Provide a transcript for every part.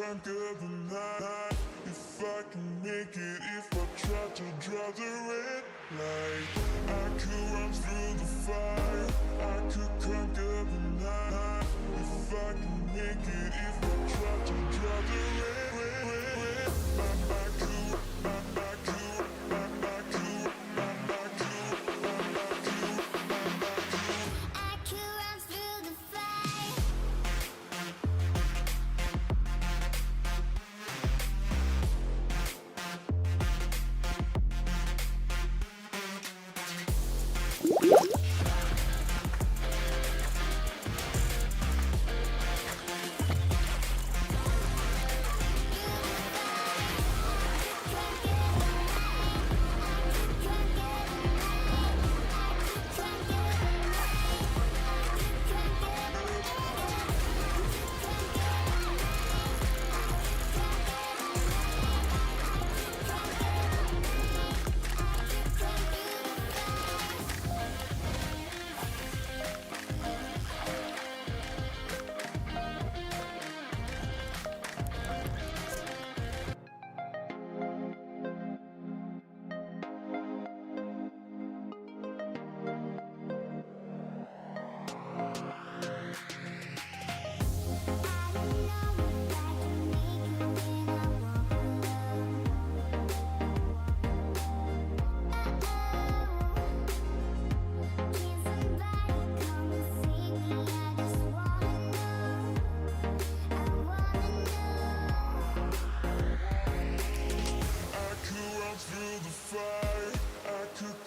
conquer the night. If I can make it, if I try to draw the red light, I could run through the fire, I could conquer the night. If I can make it, if I try to draw the red, I could.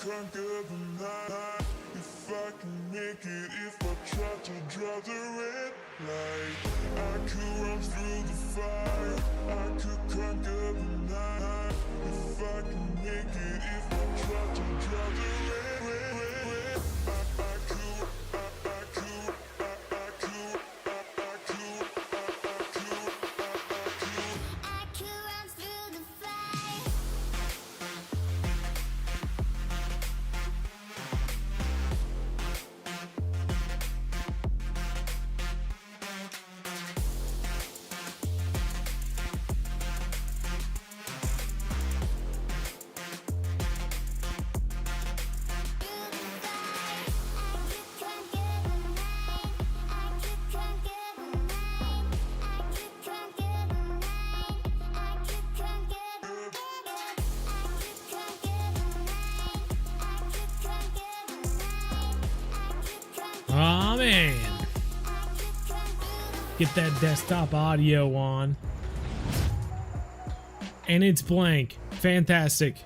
Conquer the night. If I can make it, if I try to draw the red light, I could run through the fire, I could conquer the night. If I can make it, if I try to draw the red, I could. Oh man, get that desktop audio on, and it's blank. Fantastic.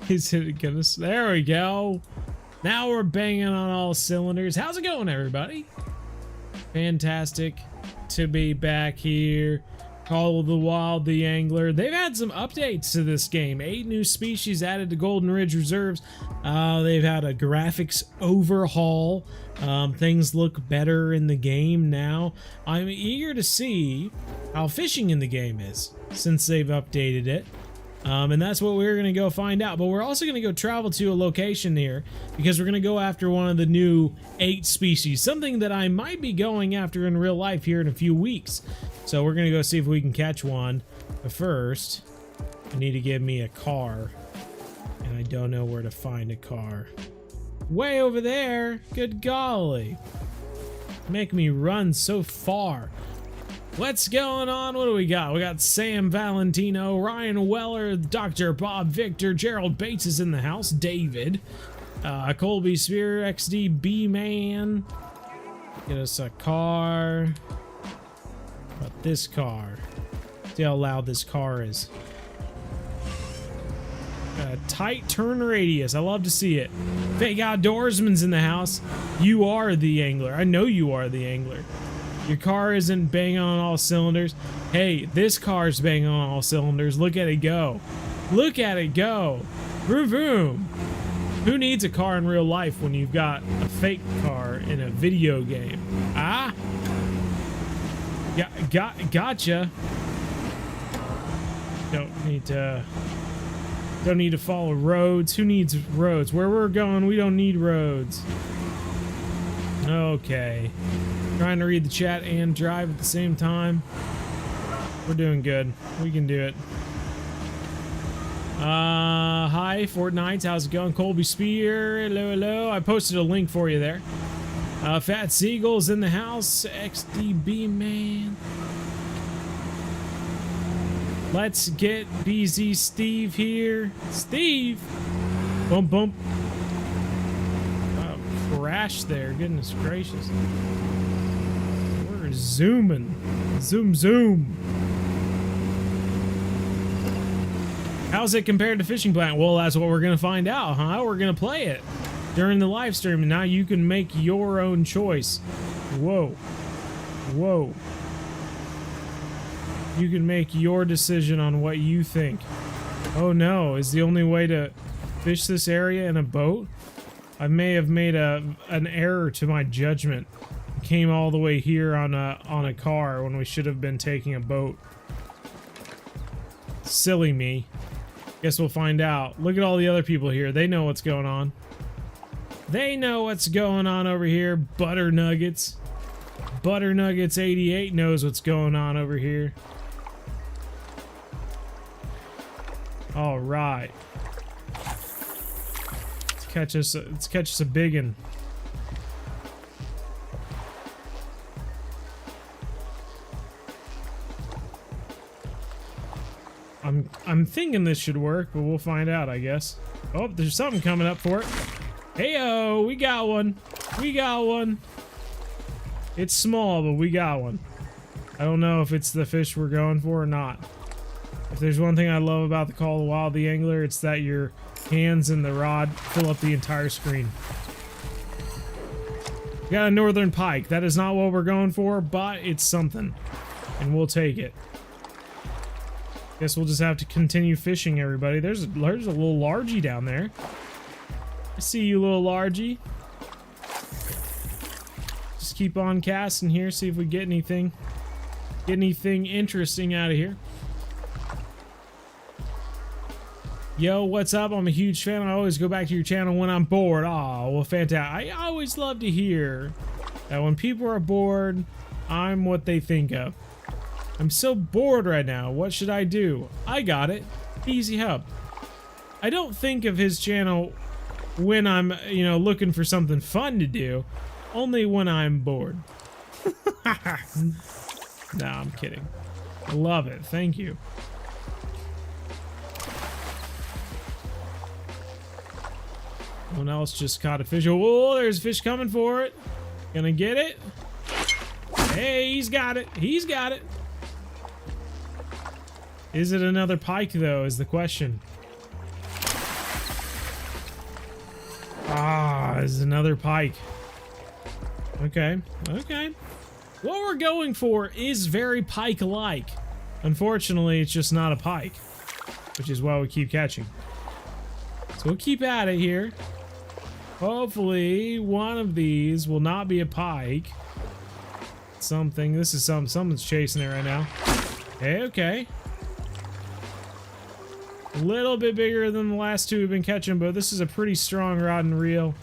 Is it gonna? There we go. Now we're banging on all cylinders. How's it going, everybody? Fantastic to be back here. Call of the Wild, the Angler. They've had some updates to this game. 8 new species added to Golden Ridge Reserves. They've had a graphics overhaul. Things look better in the game now. I'm eager to see how fishing in the game is since they've updated it. And that's what we're going to go find out. But we're also going to go travel to a location here because we're going to go after one of the new 8 species. Something that I might be going after in real life here in a few weeks. So we're going to go see if we can catch one. But first, I need to give me a car. And I don't know where to find a car. Way over there. Good golly. Make me run so far. What's going on? What do we got? We got Sam Valentino, Ryan Weller, Dr. Bob Victor, Gerald Bates is in the house, David, Colby Spear, XD B-Man. Get us a car. What this car? See how loud this car is. A tight turn radius. I love to see it. Fake Outdoorsman's in the house. You are the angler. I know you are the angler. Your car isn't banging on all cylinders. Hey, this car's banging on all cylinders. Look at it go. Look at it go. Vroom vroom. Who needs a car in real life when you've got a fake car in a video game? Ah? Gotcha. Don't need to follow roads. Who needs roads? Where we're going, we don't need roads. Okay. Trying to read the chat and drive at the same time. We're doing good. We can do it. Hi, Fortnite. How's it going? Colby Spear. Hello, hello. I posted a link for you there. Fat Seagull's in the house. XDB, man. Let's get BZ Steve here. Steve! Bump, bump. Crash there. Goodness gracious. We're zooming. Zoom, zoom. How's it compared to Fishing Planet? Well, that's what we're going to find out, huh? We're going to play it during the live stream, and now you can make your own choice. Whoa. Whoa. You can make your decision on what you think. Oh no, is the only way to fish this area in a boat? I may have made an error to my judgment. Came all the way here on a car when we should have been taking a boat. Silly me. Guess we'll find out. Look at all the other people here. They know what's going on. They know what's going on over here. Butter Nuggets. Butter Nuggets 88 knows what's going on over here. All right. Let's catch us a biggin. I'm thinking this should work, but we'll find out, I guess. Oh, there's something coming up for it. Heyo, we got one. We got one. It's small, but we got one. I don't know if it's the fish we're going for or not. If there's one thing I love about the Call of the Wild, the Angler, it's that your hands and the rod fill up the entire screen. We got a northern pike. That is not what we're going for, but it's something. And we'll take it. Guess we'll just have to continue fishing, everybody. There's a little largie down there. I see you, little largie. Just keep on casting here, see if we get anything. Get anything interesting out of here. Yo, what's up? I'm a huge fan. I always go back to your channel when I'm bored. Aw, well, fantastic. I always love to hear that when people are bored, I'm what they think of. I'm so bored right now. What should I do? I got it. Easy Hub. I don't think of his channel when I'm, you know, looking for something fun to do. Only when I'm bored. Nah, I'm kidding. I love it. Thank you. Someone else just caught a fish. Oh, there's a fish coming for it. Gonna get it. Hey, he's got it. He's got it. Is it another pike, though, is the question. Ah, it's another pike. Okay, okay. What we're going for is very pike-like. Unfortunately, it's just not a pike, which is why we keep catching. So we'll keep at it here. Hopefully, one of these will not be a pike. Something. This is someone's chasing it right now. Hey, okay. A little bit bigger than the last two we've been catching, but this is a pretty strong rod and reel.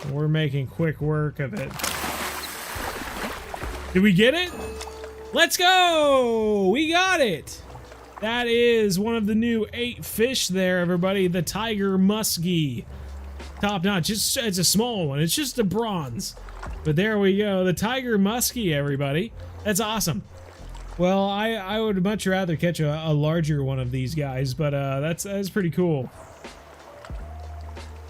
And we're making quick work of it. Did we get it? Let's go! We got it! That is one of the new 8 fish there, everybody. The tiger muskie. Top notch. It's a small one. It's just a bronze. But there we go. The tiger muskie, everybody. That's awesome. Well, I would much rather catch a larger one of these guys, but that's pretty cool.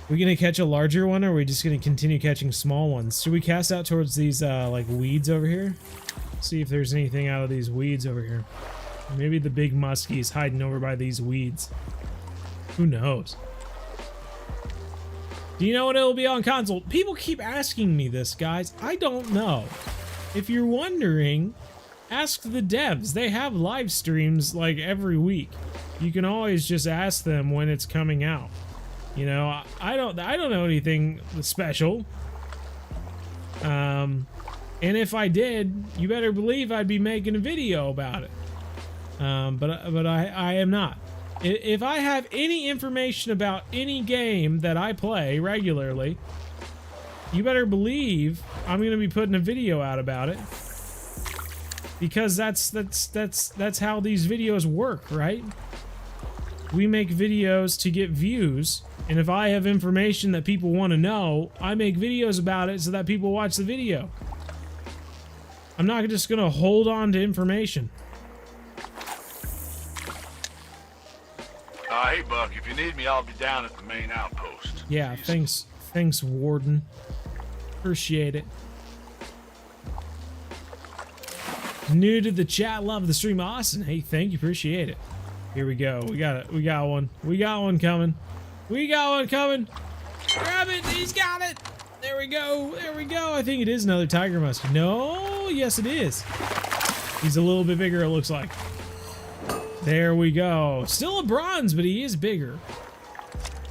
We gonna catch a larger one, or are we just gonna continue catching small ones? Should we cast out towards these like weeds over here? See if there's anything out of these weeds over here. Maybe the big muskie's hiding over by these weeds. Who knows? Do you know what it'll be on console? People keep asking me this, guys. I don't know. If you're wondering, ask the devs. They have live streams like every week. You can always just ask them when it's coming out. You know, I don't know anything special. And if I did, you better believe I'd be making a video about it. But I am not. If I have any information about any game that I play regularly, you better believe I'm gonna be putting a video out about it, because that's how these videos work, right? We make videos to get views, and if I have information that people want to know, I make videos about it so that people watch the video. I'm not just gonna hold on to information. Hey, Buck, if you need me, I'll be down at the main outpost. Yeah, thanks, Warden. Appreciate it. New to the chat, love the stream, Austin. Hey, thank you, appreciate it. Here we go. We got it. We got one. We got one coming. We got one coming. Grab it. He's got it. There we go. There we go. I think it is another tiger muskie. No, yes, it is. He's a little bit bigger, it looks like. There we go. Still a bronze, but he is bigger.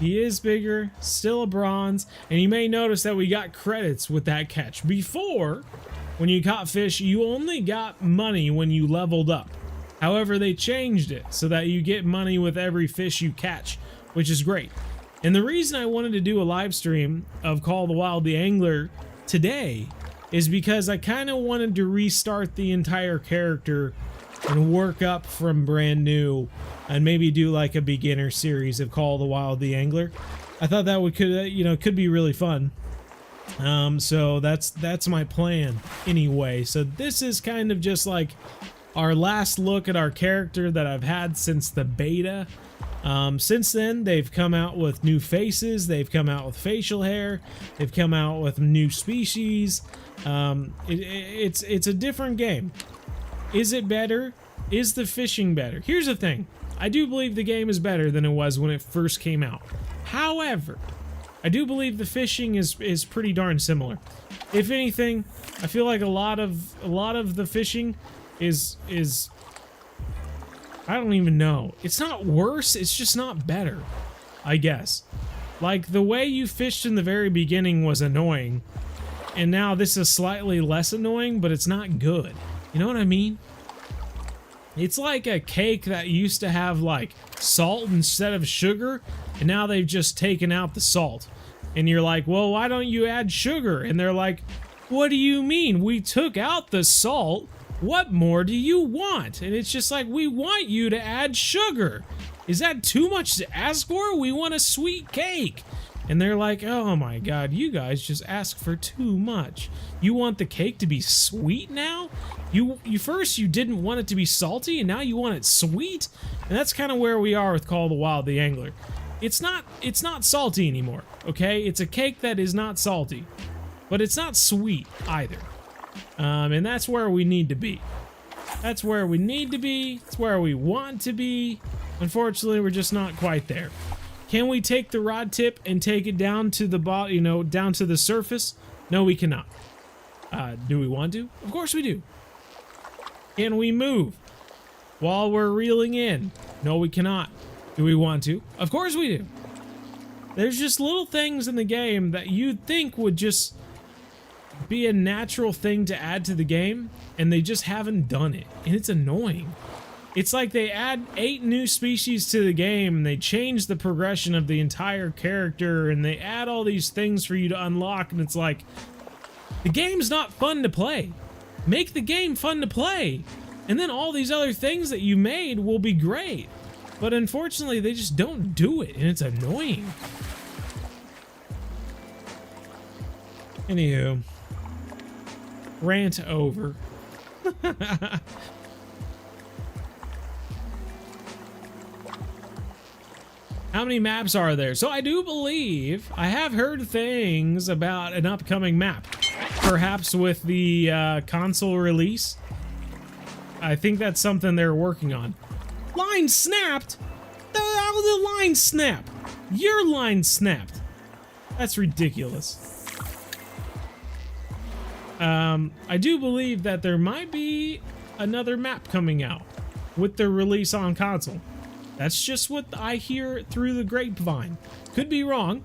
He is bigger, still a bronze, and you may notice that we got credits with that catch. Before, when you caught fish, you only got money when you leveled up. However, they changed it so that you get money with every fish you catch, which is great. And the reason I wanted to do a live stream of Call of the Wild the Angler today is because I kind of wanted to restart the entire character and work up from brand new, and maybe do like a beginner series of Call of the Wild the Angler. I thought that could be really fun. So that's my plan anyway. So this is kind of just like our last look at our character that I've had since the beta. Since then, they've come out with new faces, they've come out with facial hair, they've come out with new species. It's a different game. Is it better? Is the fishing better? Here's the thing. I do believe the game is better than it was when it first came out. However, I do believe the fishing is pretty darn similar. If anything, I feel like a lot of the fishing is I don't even know. It's not worse, it's just not better, I guess. Like, the way you fished in the very beginning was annoying, and now this is slightly less annoying, but it's not good. You know what I mean? It's like a cake that used to have like salt instead of sugar, and now they've just taken out the salt. And you're like, well, why don't you add sugar? And they're like, what do you mean? We took out the salt. What more do you want? And it's just like, we want you to add sugar. Is that too much to ask for? We want a sweet cake. And they're like, oh my god, you guys just ask for too much. You want the cake to be sweet now? You first you didn't want it to be salty, and now you want it sweet? And that's kind of where we are with Call of the Wild the Angler. It's not salty anymore, okay? It's a cake that is not salty, but it's not sweet either. And that's where we need to be. That's where we need to be. It's where we want to be. Unfortunately, we're just not quite there. Can we take the rod tip and take it down to the bottom, down to the surface? No, we cannot. Do we want to? Of course we do. Can we move while we're reeling in? No, we cannot. Do we want to? Of course we do. There's just little things in the game that you'd think would just be a natural thing to add to the game, and they just haven't done it, and it's annoying. It's like they add 8 new species to the game, and they change the progression of the entire character, and they add all these things for you to unlock, and it's like, the game's not fun to play. Make the game fun to play, and then all these other things that you made will be great. But unfortunately, they just don't do it, and it's annoying. Anywho, rant over. How many maps are there? So I do believe I have heard things about an upcoming map, perhaps with the console release. I think that's something they're working on. Line snapped? How did the line snap? Your line snapped. That's ridiculous. I do believe that there might be another map coming out with the release on console. That's just what I hear through the grapevine. Could be wrong,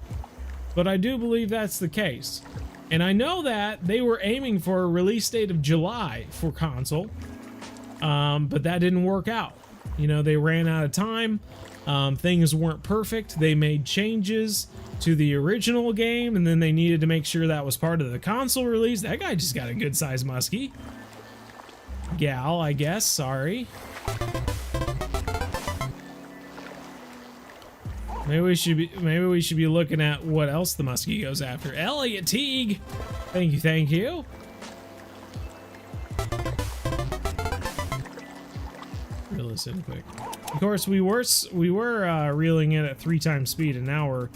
but I do believe that's the case. And I know that they were aiming for a release date of July for console, but that didn't work out. You know, they ran out of time. things weren't perfect. They made changes to the original game, and then they needed to make sure that was part of the console release. That guy just got a good size muskie. Gal, I guess. Sorry. Maybe we should be looking at what else the muskie goes after. Elliot Teague. Thank you, thank you. Reel this in quick. Of course, we were reeling in at 3 times speed, and now we're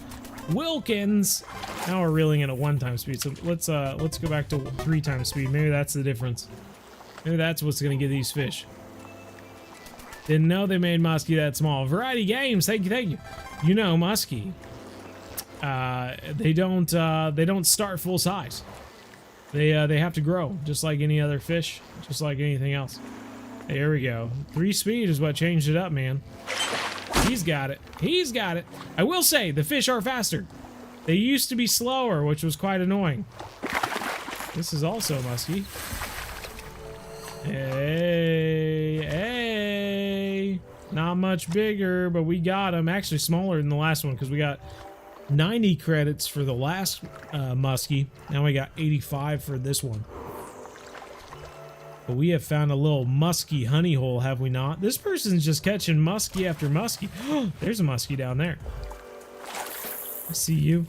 Wilkins. Now we're reeling in at 1 time speed. So let's go back to 3 times speed. Maybe that's the difference. Maybe that's what's gonna get these fish. Didn't know they made muskie that small. Variety Games, thank you, thank you. You know, muskie. They don't start full size. They have to grow just like any other fish, just like anything else. There we go. 3 speed is what changed it up, man. He's got it. He's got it. I will say the fish are faster. They used to be slower, which was quite annoying. This is also muskie. Hey, hey. Not much bigger, but we got him. Actually smaller than the last one because we got 90 credits for the last muskie. Now we got 85 for this one. But we have found a little muskie honey hole, have we not? This person's just catching muskie after muskie. There's a muskie down there. I see you.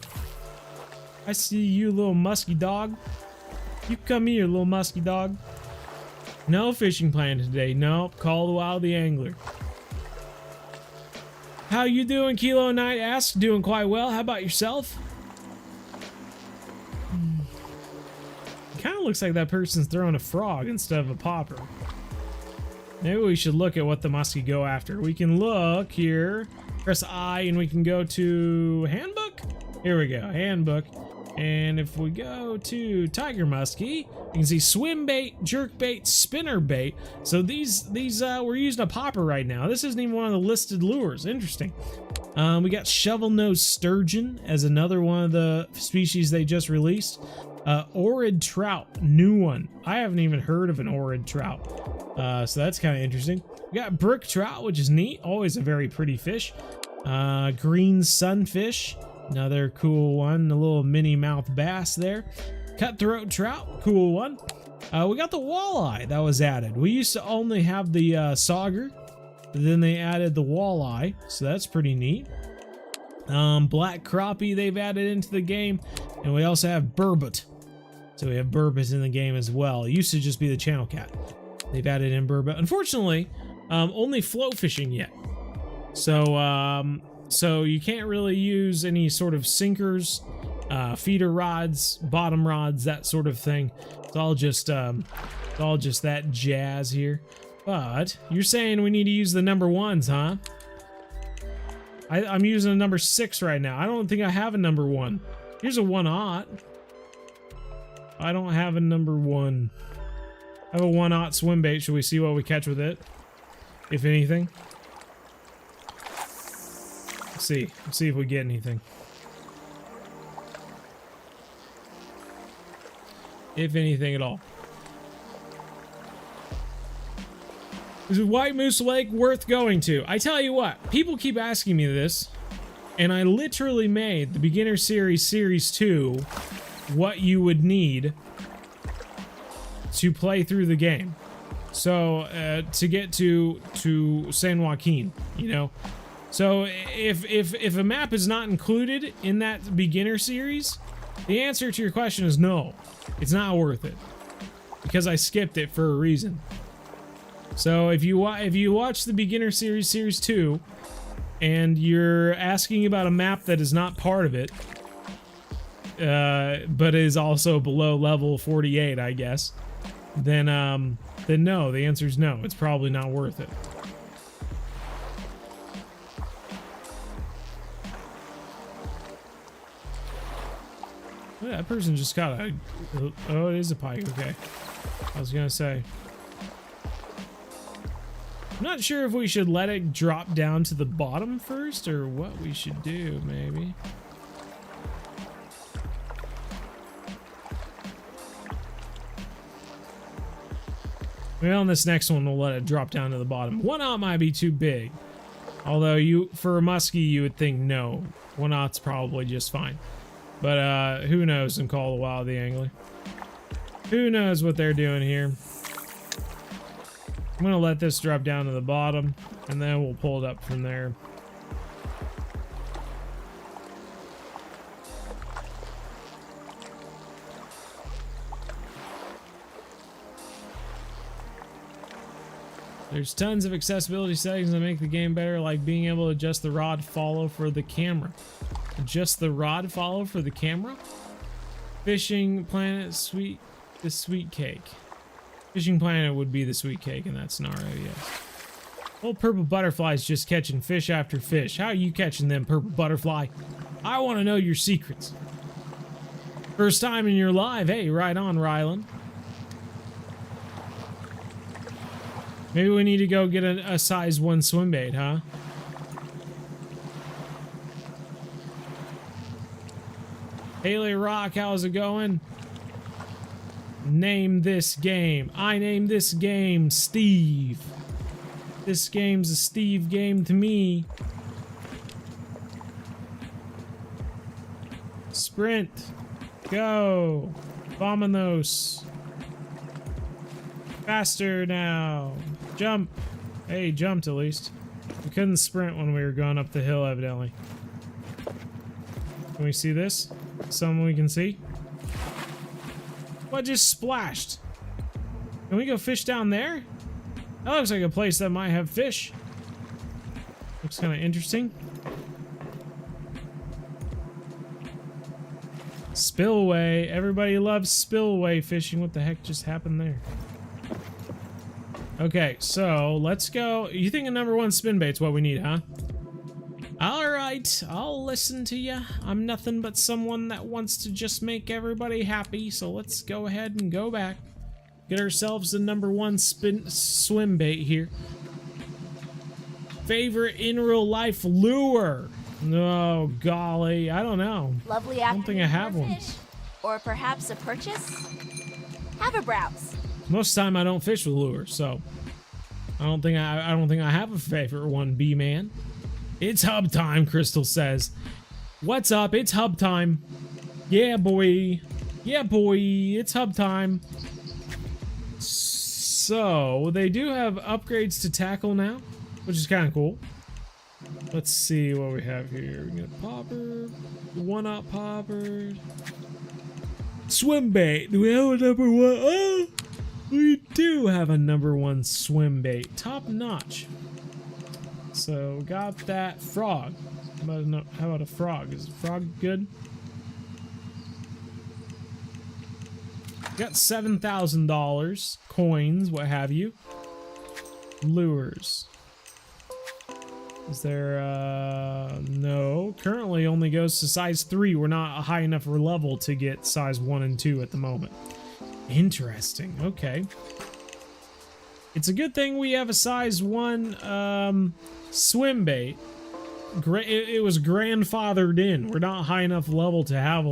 I see you, little muskie dog. You come here, little muskie dog. No fishing plan today. Nope. Call the Wild the Angler. How you doing, Kilo Knight asks. Doing quite well. How about yourself? Kind of looks like that person's throwing a frog instead of a popper. Maybe we should look at what the muskie go after. We can look here. Press I and we can go to handbook. Here we go, handbook. And if we go to tiger muskie, you can see swim bait, jerk bait, spinner bait. So these we're using a popper right now. This isn't even one of the listed lures. Interesting. We got shovel nose sturgeon as another one of the species they just released. Orid trout, new one. I haven't even heard of an orid trout. So that's kind of interesting. We got brook trout, which is neat. Always a very pretty fish. Green sunfish, another cool one. A little mini mouth bass there. Cutthroat trout, cool one. We got the walleye that was added. We used to only have the sauger, but then they added the walleye, so that's pretty neat. Black crappie they've added into the game, and we also have burbot. So we have burbot in the game as well. It used to just be the channel cat. They've added in burbot. Unfortunately, only float fishing yet. So so you can't really use any sort of sinkers, feeder rods, bottom rods, that sort of thing. It's all just that jazz here. But you're saying we need to use the number ones, huh? I'm using a number 6 right now. I don't think I have a number 1. Here's a 1/0. I don't have a number 1. I have a 1/0 swim bait. Should we see what we catch with it? If anything. Let's see. Let's see if we get anything. If anything at all. Is White Moose Lake worth going to? I tell you what, people keep asking me this, and I literally made the Beginner Series Series 2 what you would need to play through the game. So, to get to San Joaquin, you know? So, if a map is not included in that Beginner Series, the answer to your question is no. It's not worth it. Because I skipped it for a reason. So if you watch the Beginner Series Series 2 and you're asking about a map that is not part of it, but is also below level 48, I guess, then no, the answer is no. It's probably not worth it. Oh, that person just got a... Oh, it is a pike. Okay. I was gonna say... I'm not sure if we should let it drop down to the bottom first or what we should do, maybe. Maybe on this next one we'll let it drop down to the bottom. 1/0 might be too big. Although for a muskie, you would think no. 1 knot's probably just fine. But who knows in Call of the Wild, the angler. Who knows what they're doing here. I'm gonna let this drop down to the bottom, and then we'll pull it up from there. There's tons of accessibility settings that make the game better, like being able to adjust the rod follow for the camera. Adjust the rod follow for the camera? Fishing Planet the sweet cake. Fishing Planet would be the sweet cake in that scenario, yes. Old purple butterfly's just catching fish after fish. How are you catching them, purple butterfly? I want to know your secrets. First time in your live. Hey, right on, Rylan. Maybe we need to go get a size 1 swim bait, huh? Haley Rock, how's it going? Name this game. I name this game Steve. This game's a Steve game to me. Sprint. Go. Vamonos. Faster now. Jump. Hey, jumped at least. We couldn't sprint when we were going up the hill, evidently. Can we see this? Something we can see? What just splashed? Can we go fish down there? That looks like a place that might have fish. Looks kind of interesting. Spillway. Everybody loves spillway fishing. What the heck just happened there? Okay, so let's go. You think a #1 spin bait's what we need, huh? Alright, I'll listen to you. I'm nothing but someone that wants to just make everybody happy, so let's go ahead and go back. Get ourselves the #1 swim bait here. Favorite in real life lure? Oh, golly, I don't know. Lovely I don't think I have one. fish, or perhaps a purchase? Have a browse. Most of the time I don't fish with lures, so I don't think I have a favorite one, B-man. It's hub time, Crystal says. What's up? It's hub time. Yeah, boy. Yeah, boy. It's hub time. So, they do have upgrades to tackle now, which is kind of cool. Let's see what we have here. We got popper, 1-up popper, swim bait. Do we have a #1? Oh, we do have a #1 swim bait. Top notch. So we got that frog. How about a frog? Is a frog good? Got $7,000 coins, what have you. Lures. Is there no? Currently only goes to size 3. We're not a high enough level to get size 1 and 2 at the moment. Interesting. Okay. It's a good thing we have a size 1 swim bait. It was grandfathered in. We're not high enough level to have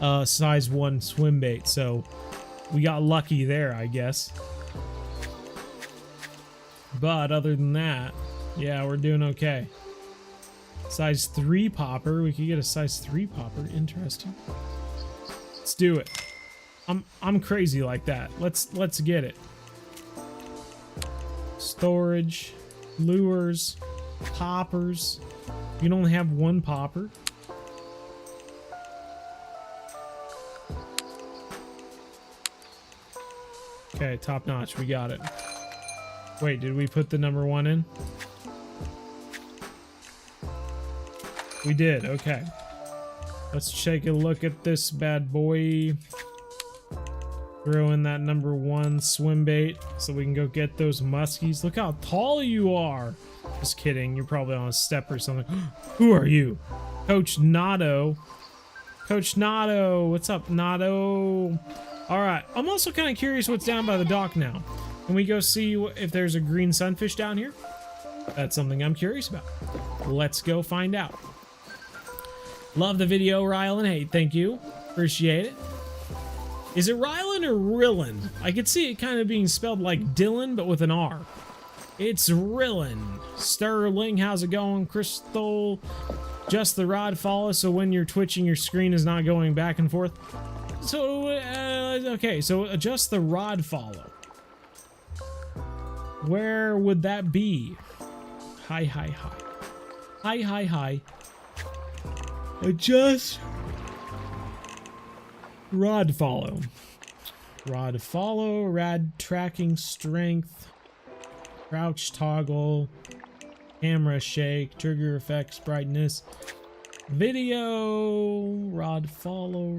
a size 1 swim bait, so we got lucky there, I guess. But other than that, yeah, we're doing okay. Size 3 popper. We could get a size 3 popper. Interesting. Let's do it. I'm crazy like that. Let's get it. Storage, lures, poppers. You can only have 1 popper. Okay, top notch. We got it. Wait, did we put the #1 in? We did. Okay. Let's take a look at this bad boy. Throw in that #1 swim bait so we can go get those muskies. Look how tall you are. Just kidding. You're probably on a step or something. Who are you? Coach Nato. Coach Nato. What's up, Nato? All right. I'm also kind of curious what's down by the dock now. Can we go see if there's a green sunfish down here? That's something I'm curious about. Let's go find out. Love the video, Rylan. Hey, thank you. Appreciate it. Is it Rylan or Rillin? I could see it kind of being spelled like Dylan, but with an R. It's Rillin. Sterling, how's it going? Crystal, just the rod follow, so when you're twitching, your screen is not going back and forth. So, okay, so adjust the rod follow. Where would that be? Hi. Adjust rod follow. Rad tracking strength, crouch toggle, camera shake, trigger effects, brightness, video, rod follow.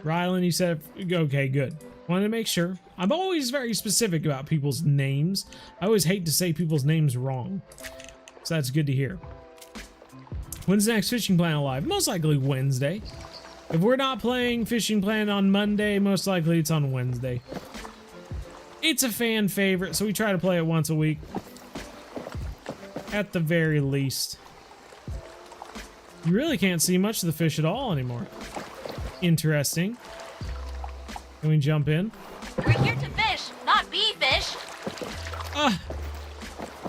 Rylan, you said, okay, good. Wanted to make sure. I'm always very specific about people's names. I always hate to say people's names wrong. So that's good to hear. When's the next Fishing Planet live? Most likely Wednesday. If we're not playing Fishing Planet on Monday, most likely it's on Wednesday. It's a fan favorite, so we try to play it once a week. At the very least. You really can't see much of the fish at all anymore. Interesting. Can we jump in? We're here to fish, not be fish.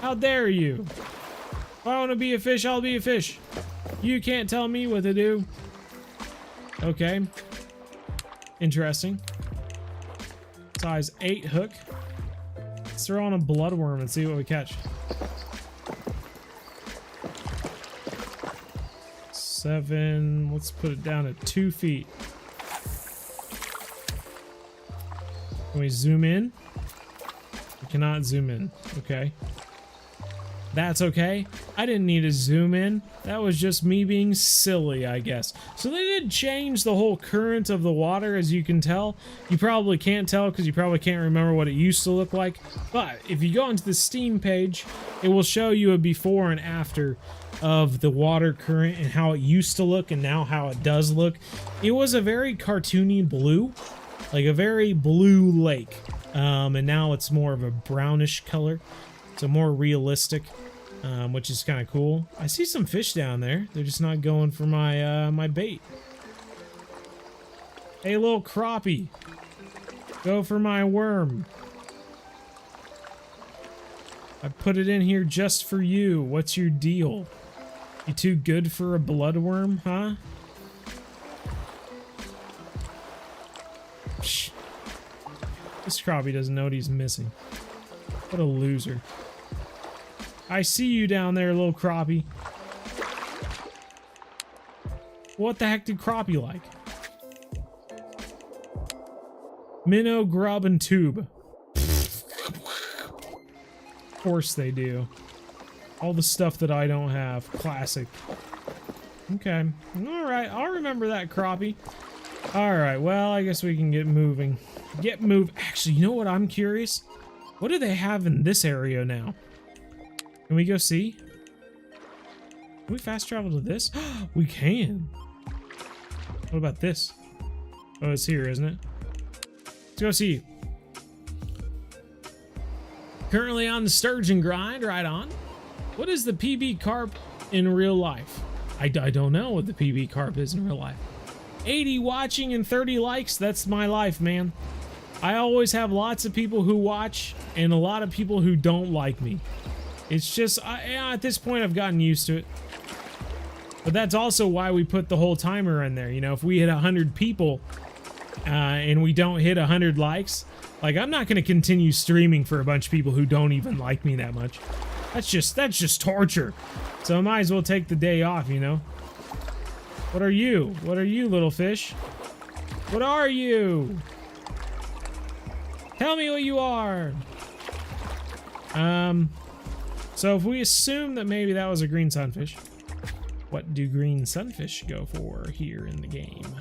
How dare you? If I want to be a fish, I'll be a fish. You can't tell me what to do. Okay. Interesting. Size 8 hook. Let's throw on a bloodworm and see what we catch. 7. Let's put it down at 2 feet. Can we zoom in? We cannot zoom in. Okay. That's okay. I didn't need to zoom in. That was just me being silly, I guess. So they did change the whole current of the water, as you can tell. You probably can't tell because you probably can't remember what it used to look like. But if you go into the Steam page, it will show you a before and after of the water current and how it used to look and now how it does look. It was a very cartoony blue, like a very blue lake. And now it's more of a brownish color. So more realistic. Which is kind of cool. I see some fish down there. They're just not going for my my bait. Hey, little crappie, go for my worm. I put it in here just for you. What's your deal? You too good for a bloodworm, huh? Shh. This crappie doesn't know what he's missing. What a loser. I see you down there, little crappie. What the heck did crappie like? Minnow, grub, and tube. Of course they do. All the stuff that I don't have. Classic. Okay. Alright, I'll remember that, crappie. Alright, well, I guess we can get moving. Actually, you know what? I'm curious. What do they have in this area now? Can we go see? Can we fast travel to this? We can. What about this? Oh, it's here, isn't it? Let's go see. Currently on the sturgeon grind, right on. What is the PB carp in real life? I don't know what the PB carp is in real life. 80 watching and 30 likes, that's my life, man. I always have lots of people who watch and a lot of people who don't like me. It's just, at this point, I've gotten used to it. But that's also why we put the whole timer in there. You know, if we hit 100 people and we don't hit 100 likes, like, I'm not going to continue streaming for a bunch of people who don't even like me that much. That's just torture. So I might as well take the day off, you know? What are you? What are you, little fish? What are you? Tell me what you are. So if we assume that maybe that was a green sunfish, what do green sunfish go for here in the game?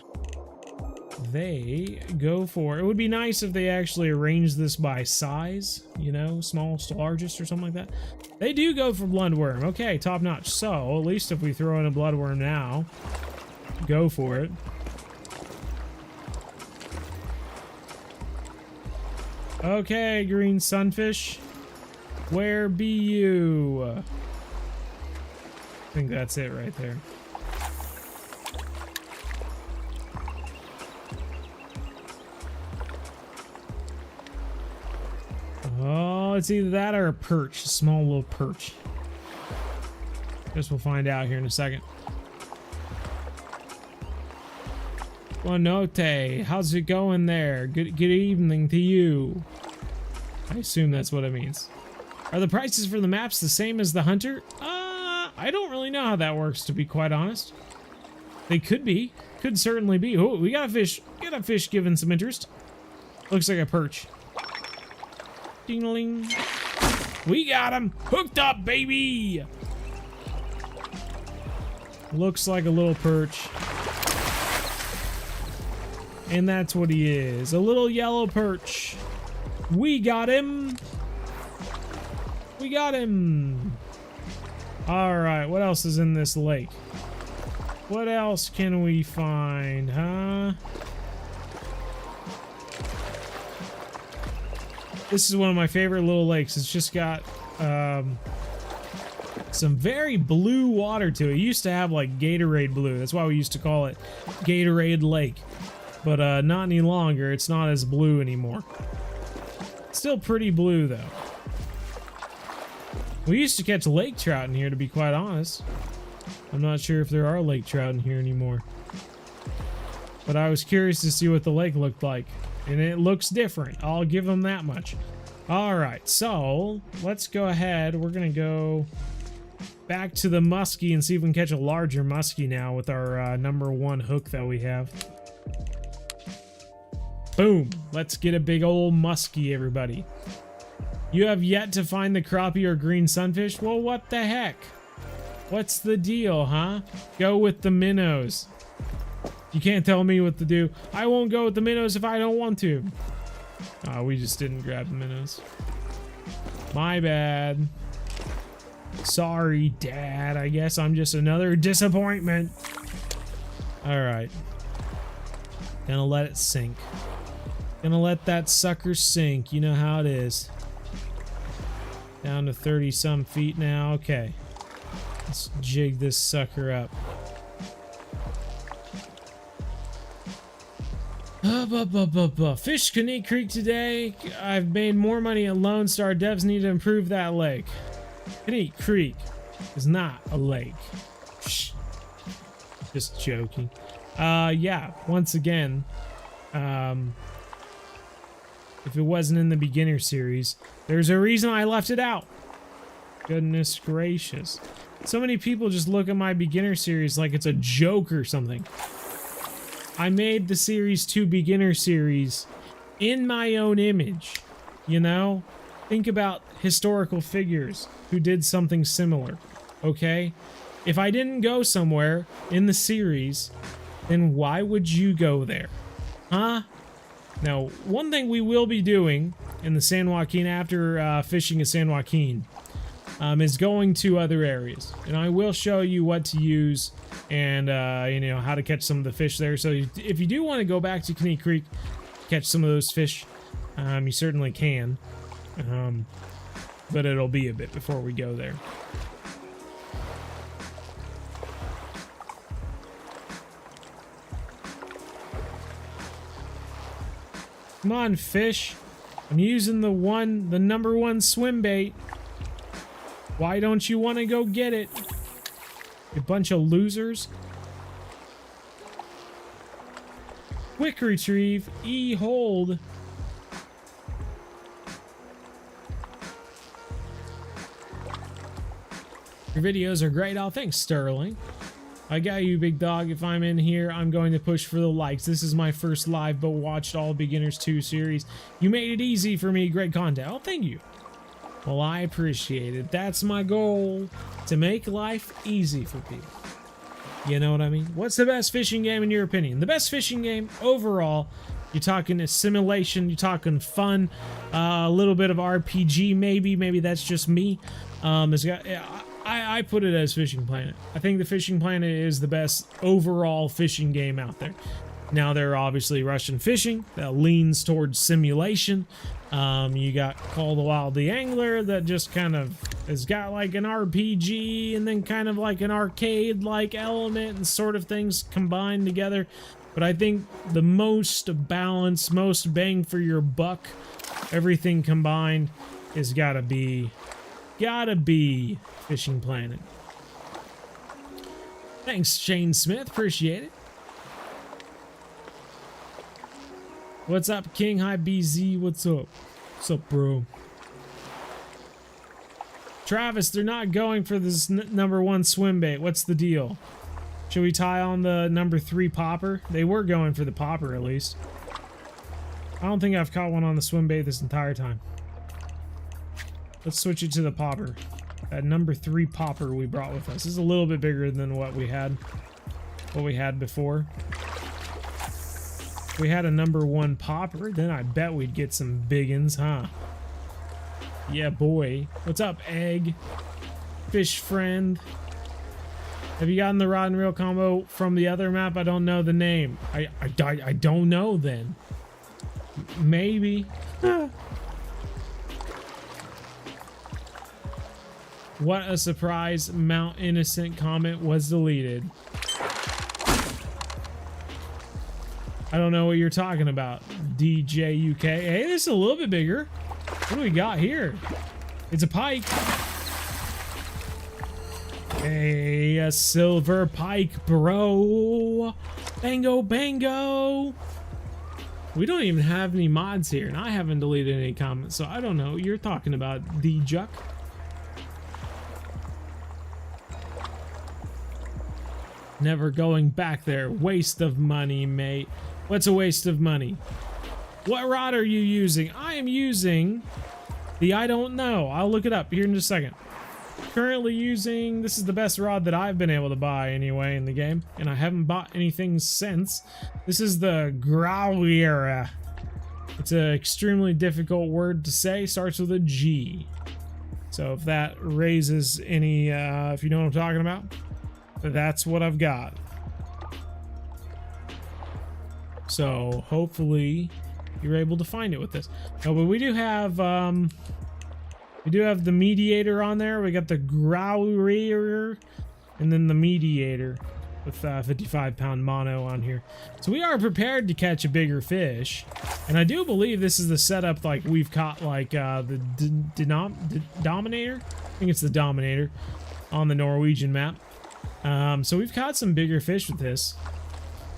They go for, it would be nice if they actually arranged this by size, you know, smallest to largest or something like that. They do go for bloodworm. Okay, top notch. So at least if we throw in a bloodworm now, go for it. Okay, green sunfish. Where be you? I think that's it right there. Well, it's either that or a perch, a small little perch. Guess we'll find out here in a second. Buonotte, how's it going there? Good evening to you. I assume that's what it means. Are the prices for the maps the same as the hunter? I don't really know how that works, to be quite honest. They could be. Could certainly be. Oh, we got a fish. We got a fish giving some interest. Looks like a perch. Ding-a-ling. We got him. Hooked up, baby. Looks like a little perch. And that's what he is. A little yellow perch. We got him. We got him. All right, what else is in this lake? What else can we find, huh? This is one of my favorite little lakes. It's just got some very blue water to it. It used to have like Gatorade blue. That's why we used to call it Gatorade Lake. But not any longer. It's not as blue anymore. Still pretty blue though. We used to catch lake trout in here, to be quite honest. I'm not sure if there are lake trout in here anymore. But I was curious to see what the lake looked like. And it looks different. I'll give them that much. Alright, so let's go ahead. We're going to go back to the muskie and see if we can catch a larger muskie now with our #1 hook that we have. Boom. Let's get a big old muskie, everybody. You have yet to find the crappie or green sunfish? Well, what the heck? What's the deal, huh? Go with the minnows. You can't tell me what to do. I won't go with the minnows if I don't want to. Oh, we just didn't grab the minnows. My bad. Sorry, Dad. I guess I'm just another disappointment. Alright. Gonna let it sink. Gonna let that sucker sink. You know how it is. Down to 30 some feet now. Okay. Let's jig this sucker up. Fish Caney Creek today. I've made more money at Lone Star. Devs need to improve that lake. Caney Creek is not a lake. Shh. Just joking. Yeah, once again, if it wasn't in the beginner series, there's a reason I left it out. Goodness gracious. So many people just look at my beginner series like it's a joke or something. I made the series 2 beginner series in my own image, you know? Think about historical figures who did something similar, okay? If I didn't go somewhere in the series, then why would you go there? Huh? Now, one thing we will be doing in the San Joaquin after fishing at San Joaquin is going to other areas. And I will show you what to use and, you know, how to catch some of the fish there. So if you do want to go back to Caney Creek, catch some of those fish, you certainly can. But it'll be a bit before we go there. Come on, fish. I'm using the #1 swim bait. Why don't you want to go get it? You bunch of losers. Quick retrieve. E-hold. Your videos are great. Oh, thanks, Sterling. I got you, big dog. If I'm in here, I'm going to push for the likes. This is my first live, but watched all Beginners 2 series. You made it easy for me. Great content. Oh, thank you. Well, I appreciate it. That's my goal, to make life easy for people. You know what I mean? What's the best fishing game in your opinion? The best fishing game overall, you're talking assimilation, you're talking fun, a little bit of RPG maybe that's just me. It's got... I put it as Fishing Planet. I think the Fishing Planet is the best overall fishing game out there. Now, there are obviously Russian fishing that leans towards simulation. You got Call of the Wild the Angler that just kind of has got like an RPG and then kind of like an arcade-like element and sort of things combined together. But I think the most balanced, most bang for your buck, everything combined, is gotta be Fishing Planet. Thanks, Shane Smith. Appreciate it. What's up, King? Hi, BZ. What's up? What's up, bro? Travis, they're not going for this number 1 swim bait. What's the deal? Should we tie on the number 3 popper? They were going for the popper, at least. I don't think I've caught one on the swim bait this entire time. Let's switch it to the popper. That number 3 popper we brought with us. This is a little bit bigger than what we had before. If we had a number 1 popper, then I bet we'd get some biggins, huh? Yeah, boy. What's up, Egg? Fish friend. Have you gotten the rod and reel combo from the other map? I don't know the name. I don't know then. Maybe. What a surprise. Mount Innocent comment was deleted. I don't know what you're talking about, DJ UK. Hey, this is a little bit bigger. What do we got here? It's a pike. Hey, a silver pike, bro. Bango, bango. We don't even have any mods here, and I haven't deleted any comments, so I don't know what you're talking about, D-Juck. Never going back there. Waste of money, mate. What's a waste of money? What rod are you using? I am using the I don't know. I'll look it up here in just a second. Currently using, this is the best rod that I've been able to buy anyway in the game, and I haven't bought anything since. This is the Growlera. It's an extremely difficult word to say. Starts with a G. So if that raises any, if you know what I'm talking about, that's what I've got. So hopefully you're able to find it with this. No, but we do have the mediator on there. We got the Growlera and then the mediator with 55-pound mono on here. So we are prepared to catch a bigger fish. And I do believe this is the setup like we've caught like the Dominator. I think it's the Dominator on the Norwegian map. So we've caught some bigger fish with this.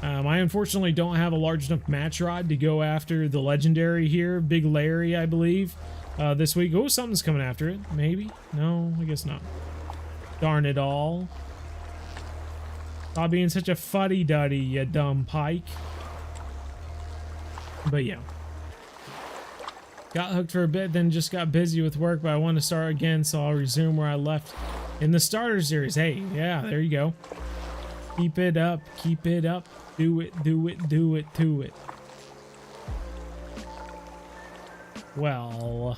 I unfortunately don't have a large enough match rod to go after the legendary here, Big Larry, I believe, this week. Oh, something's coming after it. Maybe? No, I guess not. Darn it all. Stop being such a fuddy-duddy, you dumb pike. But yeah. Got hooked for a bit, then just got busy with work, but I want to start again, so I'll resume where I left in the starter series. Hey, yeah, there you go. Keep it up, keep it up. Do it, do it, do it, do it. Well,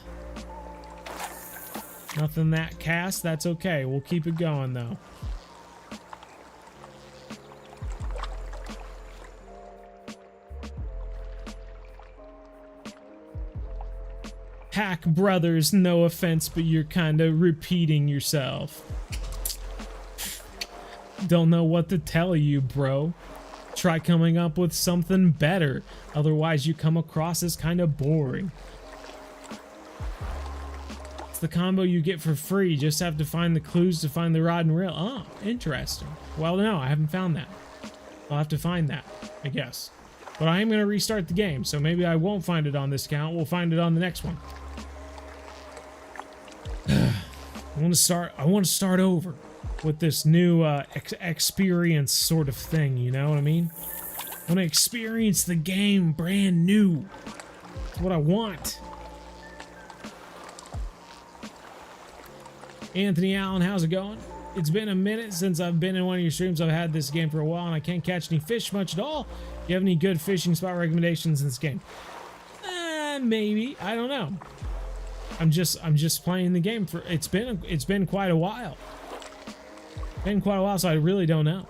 nothing that cast, that's okay. We'll keep it going though. Hack brothers, no offense, but you're kind of repeating yourself. Don't know what to tell you, bro. Try coming up with something better. Otherwise, you come across as kind of boring. It's the combo you get for free. Just have to find the clues to find the rod and reel. Oh, interesting. Well, no, I haven't found that. I'll have to find that, I guess. But I am going to restart the game, so maybe I won't find it on this count. We'll find it on the next one. I want to start over with this new experience sort of thing, you know what I mean? I want to experience the game brand new. That's what I want. Anthony Allen, how's it going? It's been a minute since I've been in one of your streams. I've had this game for a while and I can't catch any fish much at all. Do you have any good fishing spot recommendations in this game? Maybe. I don't know. I'm just playing the game for it's been quite a while. So I really don't know.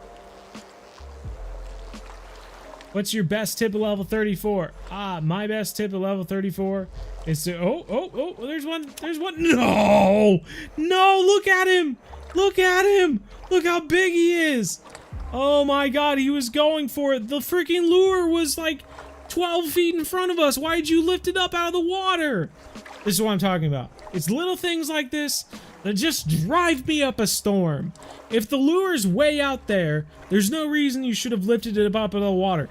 What's your best tip at level 34? My best tip at level 34 is to oh, there's one. No, look at him. Look how big he is. Oh my god, he was going for it. The freaking lure was like 12 feet in front of us. Why'd you lift it up out of the water? This is what I'm talking about. It's little things like this that just drive me up a storm. If the lure's way out there, there's no reason you should have lifted it up out of the water.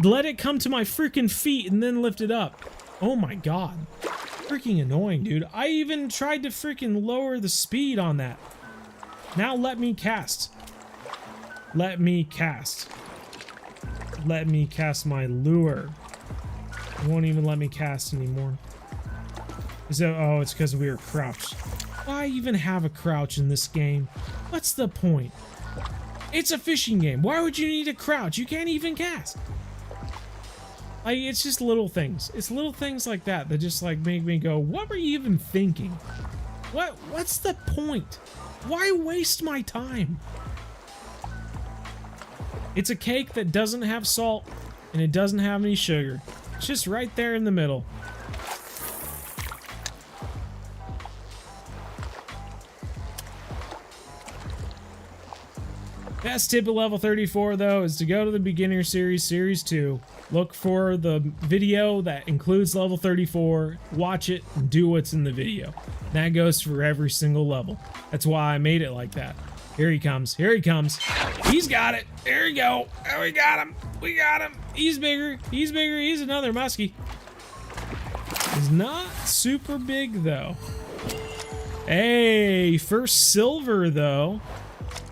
Let it come to my freaking feet and then lift it up. Oh my god. Freaking annoying, dude. I even tried to freaking lower the speed on that. Now let me cast. Let me cast. Let me cast my lure. It won't even let me cast anymore. Is that, oh, it's because we were crouched. Why even have a crouch in this game? What's the point? It's a fishing game. Why would you need a crouch? You can't even cast. Like, it's just little things. It's little things like that that just like make me go, what were you even thinking? What's the point? Why waste my time? It's a cake that doesn't have salt and it doesn't have any sugar. It's just right there in the middle. Best tip at level 34 though is to go to the beginner series, series 2. Look for the video that includes level 34, watch it, and do what's in the video. That goes for every single level. That's why I made it like that. Here he comes, here he comes. He's got it, there we go. Oh, we got him, we got him. He's bigger, he's another muskie. He's not super big though. Hey, first silver though.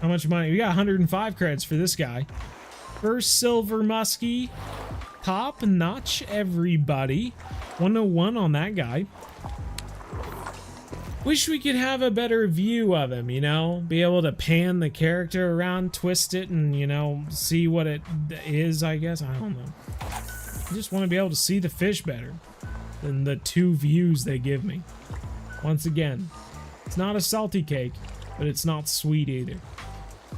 How much money? We got 105 credits for this guy. First silver muskie. Top notch, everybody. 101 on that guy. Wish we could have a better view of him, you know? Be able to pan the character around, twist it, and, you know, see what it is, I guess. I don't know. I just want to be able to see the fish better than the 2 views they give me. Once again, it's not a salty cake, but it's not sweet either.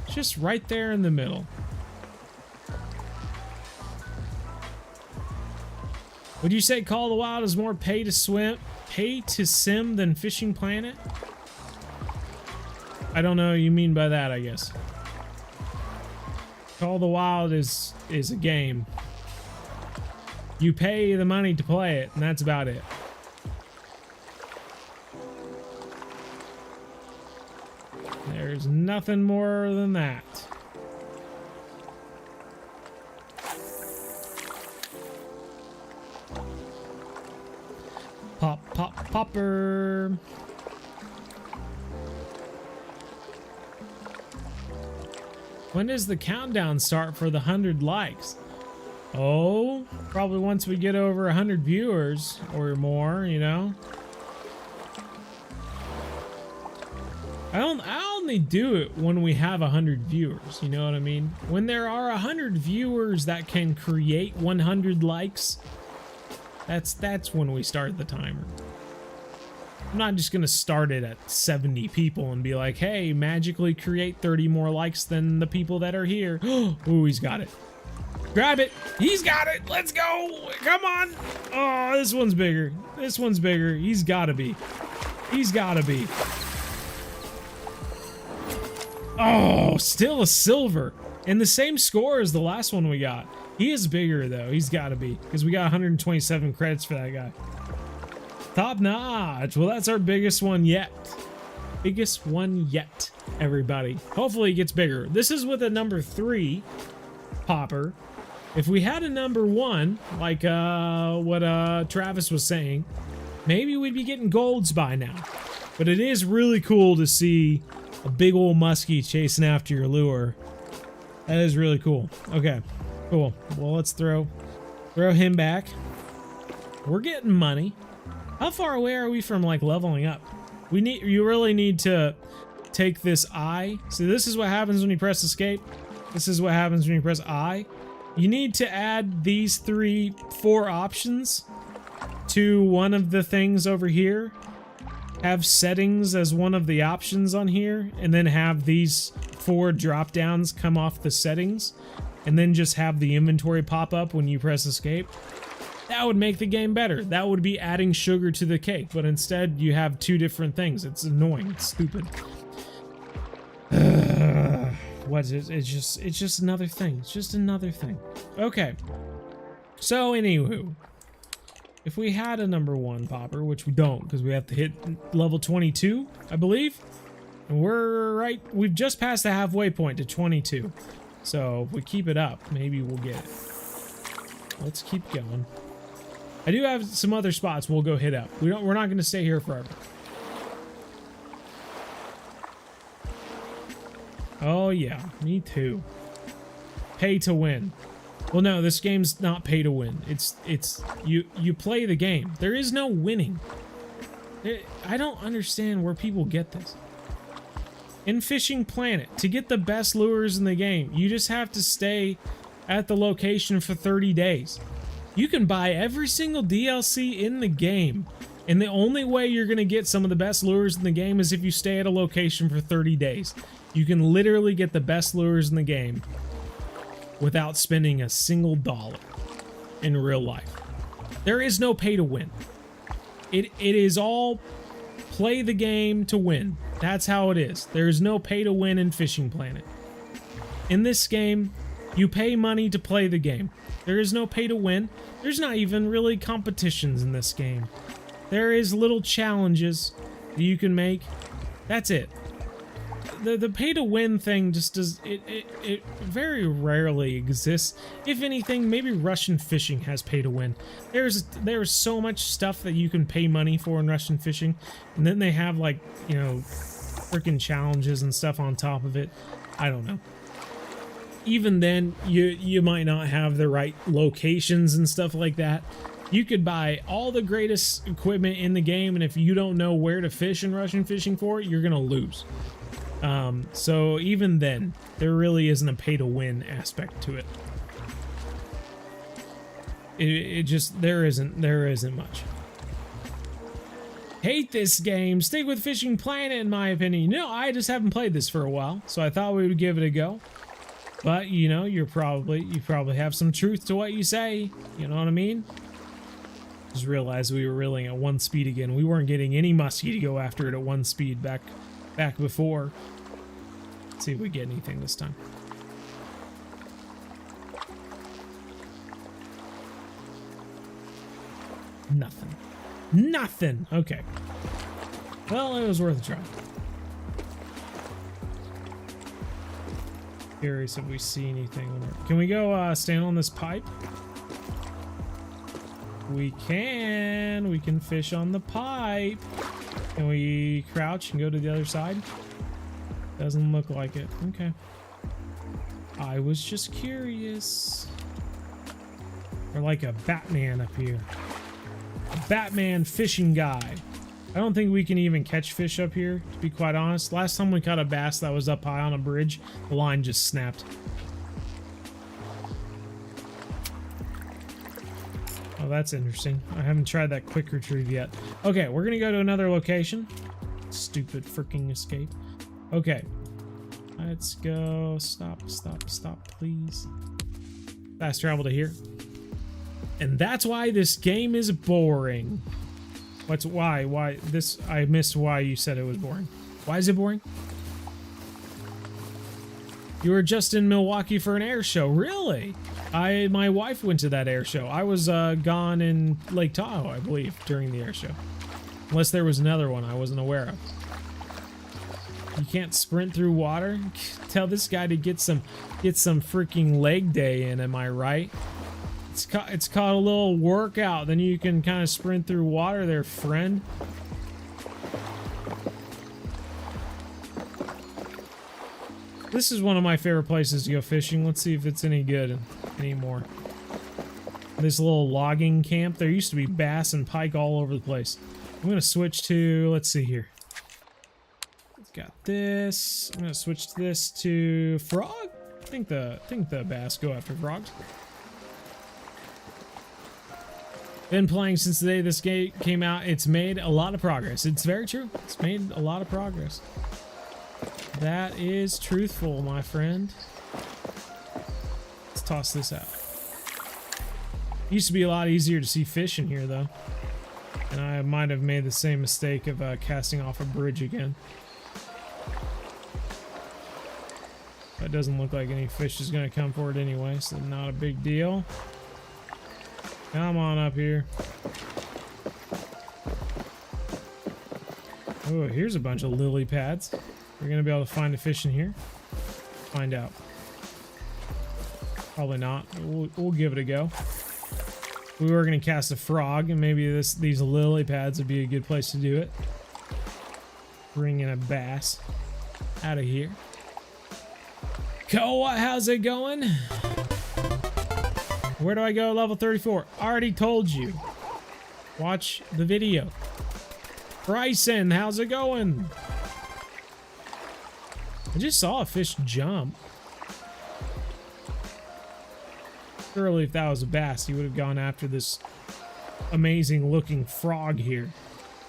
It's just right there in the middle. Would you say Call of the Wild is more pay to sim than Fishing Planet? I don't know what you mean by that, I guess. Call of the Wild is a game. You pay the money to play it, and that's about it. There's nothing more than that. Pop, pop, popper. When does the countdown start for the 100 likes? Oh, probably once we get over 100 viewers or more, you know? I only do it when we have 100 viewers, you know what I mean? When there are 100 viewers that can create 100 likes, that's when we start the timer. I'm not just gonna start it at 70 people and be like, hey, magically create 30 more likes than the people that are here. Ooh, he's got it. Grab it. He's got it. Let's go. Come on. Oh, this one's bigger. This one's bigger. He's gotta be. He's gotta be. Oh, still a silver. And the same score as the last one we got. He is bigger, though. He's got to be. Because we got 127 credits for that guy. Top notch. Well, that's our biggest one yet. Biggest one yet, everybody. Hopefully it gets bigger. This is with a number 3 popper. If we had a number 1, like what Travis was saying, maybe we'd be getting golds by now. But it is really cool to see a big old muskie chasing after your lure. That is really cool. Okay, cool. Well, let's throw him back. We're getting money. How far away are we from like leveling up? You really need to take this I. So this is what happens when you press escape. This is what happens when you press I. You need to add these 4 options to one of the things over here. Have settings as one of the options on here, and then have these 4 drop downs come off the settings, and then just have the inventory pop up when you press escape. That would make the game better. That would be adding sugar to the cake, but instead you have 2 different things. It's annoying. It's stupid. What is it? It's just another thing. It's just another thing. Okay. So anywho, if we had a number 1 popper, which we don't because we have to hit level 22, I believe. And we've just passed the halfway point to 22. So if we keep it up, maybe we'll get it. Let's keep going. I do have some other spots we'll go hit up. We're not going to stay here forever. Oh yeah, me too. Pay to win. Well, no, this game's not pay to win. It's you play the game. There is no winning. I don't understand where people get this. In Fishing Planet, to get the best lures in the game, you just have to stay at the location for 30 days. You can buy every single DLC in the game, and the only way you're going to get some of the best lures in the game is if you stay at a location for 30 days. You can literally get the best lures in the game without spending a single dollar in real life. There is no pay to win. It is all play the game to win. That's how it is. There is no pay to win in Fishing Planet. In this game, you pay money to play the game. There is no pay to win. There's not even really competitions in this game. There is little challenges that you can make. That's it. The pay to win thing just does it very rarely exists. If anything, maybe Russian fishing has pay to win. There's so much stuff that you can pay money for in Russian fishing, and then they have, like, you know, freaking challenges and stuff on top of it. I don't know. Even then, you might not have the right locations and stuff like that. You could buy all the greatest equipment in the game, and if you don't know where to fish in Russian fishing for it, you're gonna lose. So even then, there really isn't a pay to win aspect to it. It just, there isn't much. Hate this game. Stick with Fishing Planet, in my opinion. No, I just haven't played this for a while, so I thought we would give it a go. But, you know, you probably have some truth to what you say. You know what I mean? Just realized we were reeling at 1 speed again. We weren't getting any muskie to go after it at 1 speed back before. Let's see if we get anything this time. Nothing. Nothing! Okay. Well, it was worth a try. Curious if we see anything. Can we go stand on this pipe? We can. We can fish on the pipe. Can we crouch and go to the other side? Doesn't look like it. Okay. I was just curious. Or like a Batman up here. A Batman fishing guy. I don't think we can even catch fish up here, to be quite honest. Last time we caught a bass that was up high on a bridge, the line just snapped. Oh, that's interesting. I haven't tried that quick retrieve yet. Okay, we're gonna go to another location. Stupid freaking escape. Okay. Let's go. Stop, please. Fast travel to here. And that's why this game is boring. Why this? I missed why you said it was boring. Why is it boring? You were just in Milwaukee for an air show. Really? My wife went to that air show. I was gone in Lake Tahoe, I believe, during the air show. Unless there was another one I wasn't aware of. You can't sprint through water? Tell this guy to get some freaking leg day in, am I right? It's called a little workout. Then you can kind of sprint through water there, friend. This is one of my favorite places to go fishing. Let's see if it's any good anymore. This little logging camp. There used to be bass and pike all over the place. I'm gonna switch to, let's see here. Got this. I'm gonna switch this to frog. I think the bass go after frogs. Been playing since the day this game came out. It's made a lot of progress. It's very true. It's made a lot of progress. That is truthful, my friend. Let's toss this out. Used to be a lot easier to see fish in here, though. And I might have made the same mistake of casting off a bridge again. That doesn't look like any fish is going to come for it anyway, so not a big deal. Come on up here. Oh, here's a bunch of lily pads. We're gonna be able to find a fish in here. Find out. Probably not. We'll give it a go. We were gonna cast a frog, and maybe these lily pads would be a good place to do it. Bring in a bass out of here. Koa, how's it going? Where do I go? Level 34. Already told you. Watch the video. Bryson, how's it going? I just saw a fish jump. Surely if that was a bass, he would have gone after this amazing looking frog here.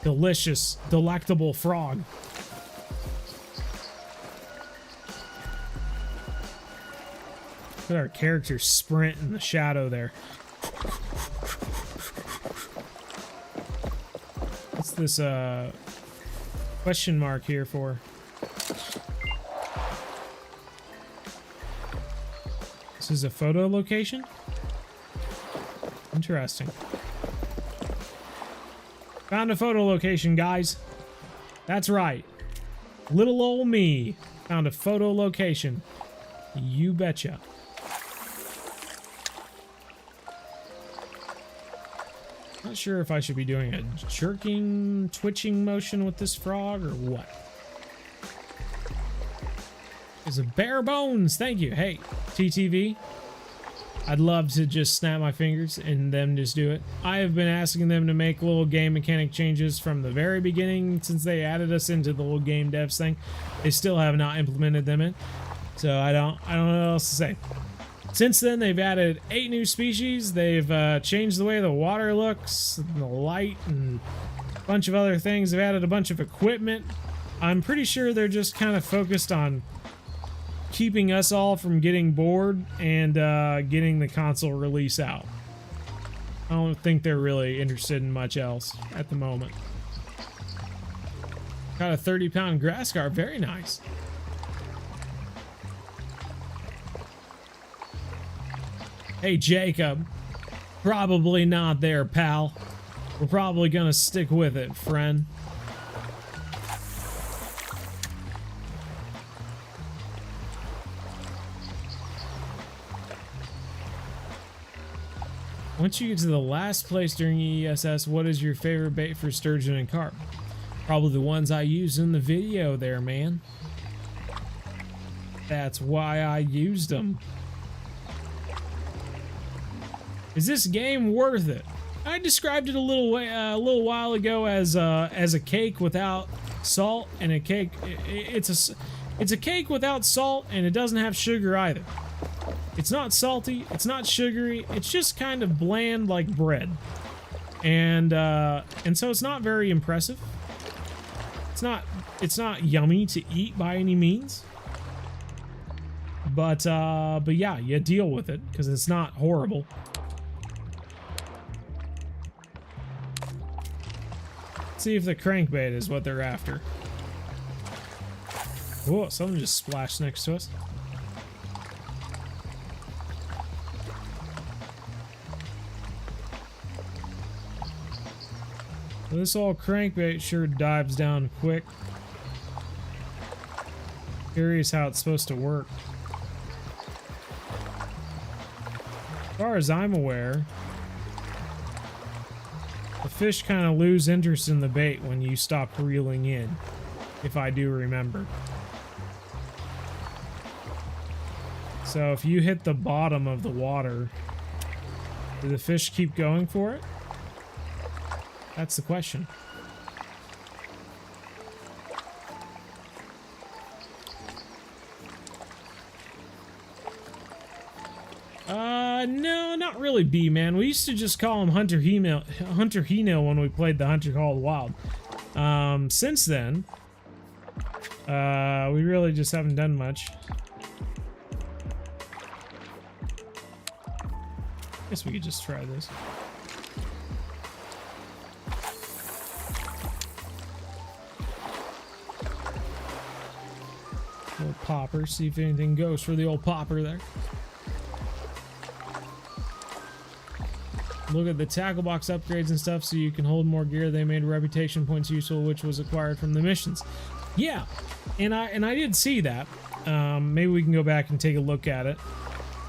Delicious, delectable frog. Look at our character sprint in the shadow there. What's this question mark here for? This is a photo location? Interesting. Found a photo location, guys. That's right. Little old me found a photo location. You betcha. Not sure if I should be doing a jerking, twitching motion with this frog or what. Is it bare bones? Thank you. Hey, TTV. I'd love to just snap my fingers and them just do it. I have been asking them to make little game mechanic changes from the very beginning since they added us into the little game devs thing. They still have not implemented them in. So I don't know what else to say. Since then, they've added 8 new species. They've changed the way the water looks, and the light, and a bunch of other things. They've added a bunch of equipment. I'm pretty sure they're just kind of focused on keeping us all from getting bored and getting the console release out. I don't think they're really interested in much else at the moment. Got a 30-pound grass carp. Very nice. Hey, Jacob. Probably not there, pal. We're probably gonna stick with it, friend. Once you get to the last place during ESS, what is your favorite bait for sturgeon and carp? Probably the ones I used in the video there, man. That's why I used them. Is this game worth it? I described it a little while ago as a cake without salt, and a cake. It's a cake without salt, and it doesn't have sugar either. It's not salty. It's not sugary. It's just kind of bland like bread, and so it's not very impressive. It's not yummy to eat by any means. But yeah, you deal with it because it's not horrible. See if the crankbait is what they're after. Whoa, someone just splashed next to us. This old crankbait sure dives down quick. Curious how it's supposed to work. As far as I'm aware, the fish kind of lose interest in the bait when you stop reeling in, if I do remember. So if you hit the bottom of the water, do the fish keep going for it? That's the question. No, not really B, man. We used to just call him Hunter Hino when we played the Hunter Called Wild. Since then, we really just haven't done much. Guess we could just try this. Little popper, see if anything goes for the old popper there. Look at the tackle box upgrades and stuff so you can hold more gear. They made reputation points useful, which was acquired from the missions. Yeah, and I did see that. Maybe we can go back and take a look at it.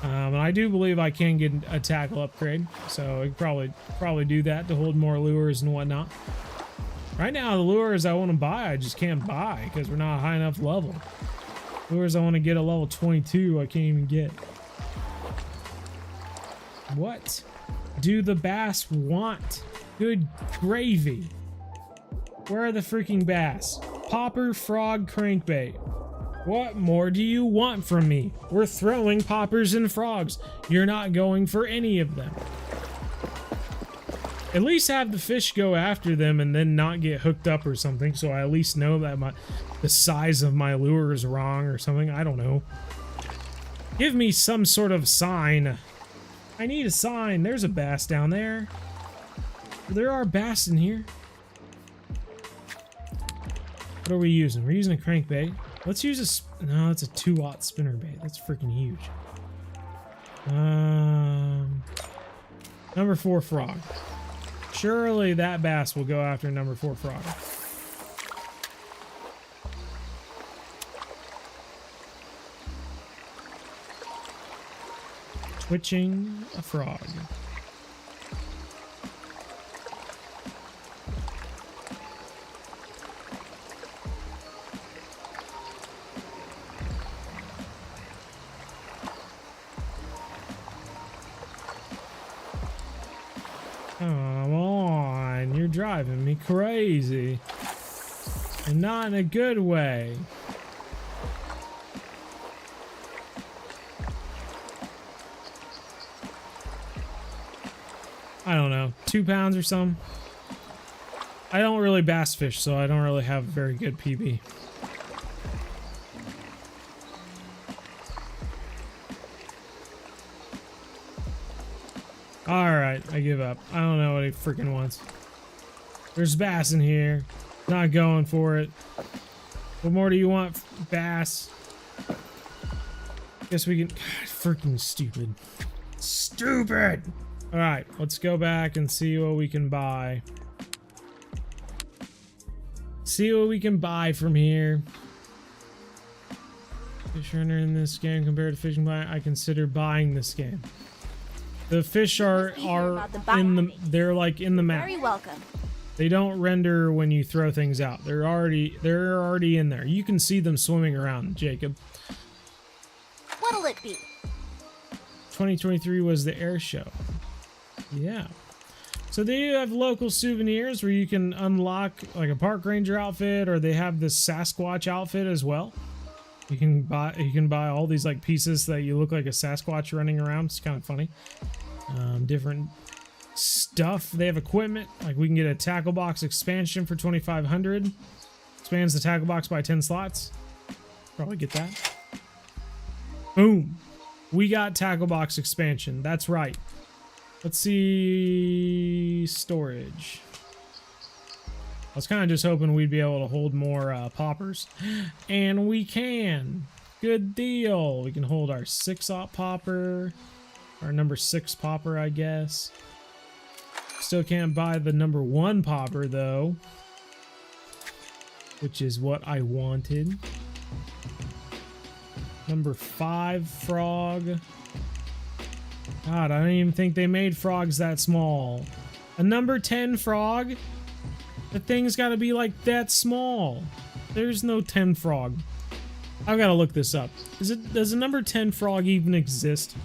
And I do believe I can get a tackle upgrade, so I could probably do that to hold more lures and whatnot. Right now, the lures I want to buy, I just can't buy because we're not a high enough level. Lures I want to get a level 22, I can't even get. What do the bass want? Good gravy. Where are the freaking bass? Popper, frog, crankbait. What more do you want from me? We're throwing poppers and frogs. You're not going for any of them. At least have the fish go after them and then not get hooked up or something, so I at least know that the size of my lure is wrong or something. I don't know. Give me some sort of sign. I need a sign. There's a bass down there. There are bass in here. What are we using? We're using a crankbait. Let's use a... No, it's a 2-aught spinnerbait. That's freaking huge. Number 4 frog. Surely that bass will go after number 4 frog. Twitching a frog. Come on, you're driving me crazy. And not in a good way. I don't know, 2 pounds or something. I don't really bass fish, so I don't really have a very good PB. Alright, I give up. I don't know what he freaking wants. There's bass in here. Not going for it. What more do you want, bass? Guess we can... God, freaking stupid. Stupid! Alright, let's go back and see what we can buy. See what we can buy from here. Fish render in this game compared to fishing buy. I consider buying this game. The fish are in the... They're like in the map. Very welcome. They don't render when you throw things out. They're already in there. You can see them swimming around, Jacob. What'll it be? 2023 was the air show. Yeah. So they have local souvenirs where you can unlock like a park ranger outfit, or they have this Sasquatch outfit as well. You can buy all these like pieces that you look like a Sasquatch running around. It's kind of funny. Different stuff. They have equipment, like we can get a tackle box expansion for 2,500. Expands the tackle box by 10 slots. Probably get that. Boom. We got tackle box expansion. That's right. Let's see storage. I was kind of just hoping we'd be able to hold more poppers, and we can. Good deal. We can hold our 6-aught popper, our number 6 popper, I guess. Still can't buy the number 1 popper though, which is what I wanted. Number 5 frog. God, I don't even think they made frogs that small. A number 10 frog? The thing's got to be like that small. There's no 10 frog. I've got to look this up. Does a number 10 frog even exist?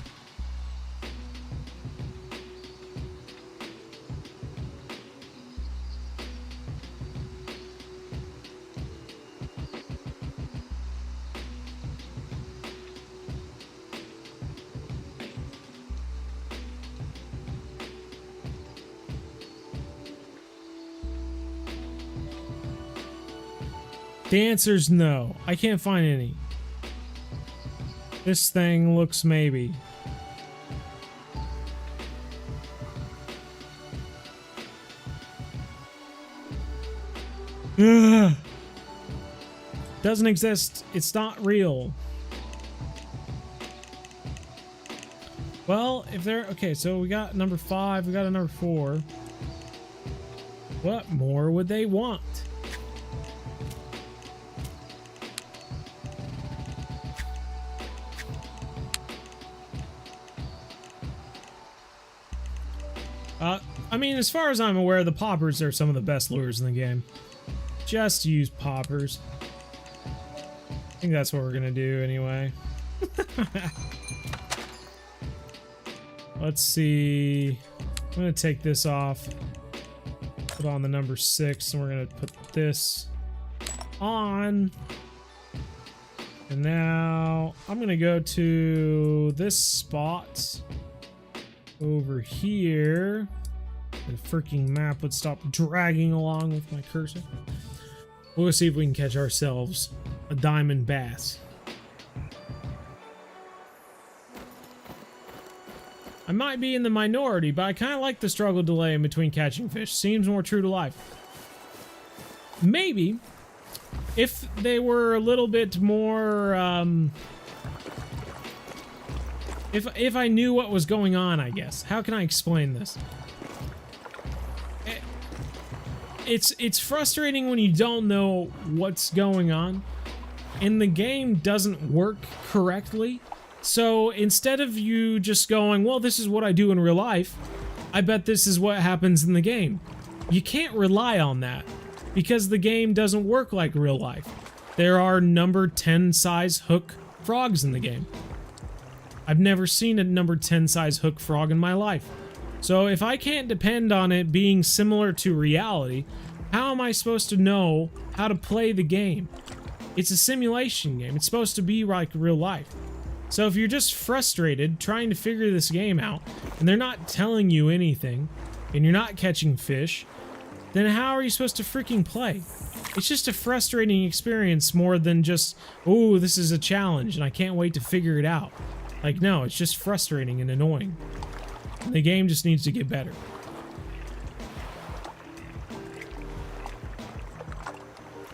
The answer's no. I can't find any. This thing looks maybe. Ugh. Doesn't exist. It's not real. Well, if they're okay, so we got number 5, we got a number 4. What more would they want? I mean, as far as I'm aware, the poppers are some of the best lures in the game. Just use poppers. I think that's what we're gonna do anyway. Let's see. I'm gonna take this off. Put on the number 6, and we're gonna put this on. And now I'm gonna go to this spot over here. The freaking map would stop dragging along with my cursor. We'll see if we can catch ourselves a diamond bass. I might be in the minority, but I kind of like the struggle delay in between catching fish. Seems more true to life. Maybe if they were a little bit more, if I knew what was going on, I guess. How can I explain this? It's frustrating when you don't know what's going on, and the game doesn't work correctly. So instead of you just going, well, this is what I do in real life, I bet this is what happens in the game. You can't rely on that because the game doesn't work like real life. There are number 10 size hook frogs in the game. I've never seen a number 10 size hook frog in my life. So if I can't depend on it being similar to reality, how am I supposed to know how to play the game? It's a simulation game. It's supposed to be like real life. So if you're just frustrated trying to figure this game out, and they're not telling you anything, and you're not catching fish, then how are you supposed to freaking play? It's just a frustrating experience more than just, oh, this is a challenge, and I can't wait to figure it out. Like, no, it's just frustrating and annoying. The game just needs to get better.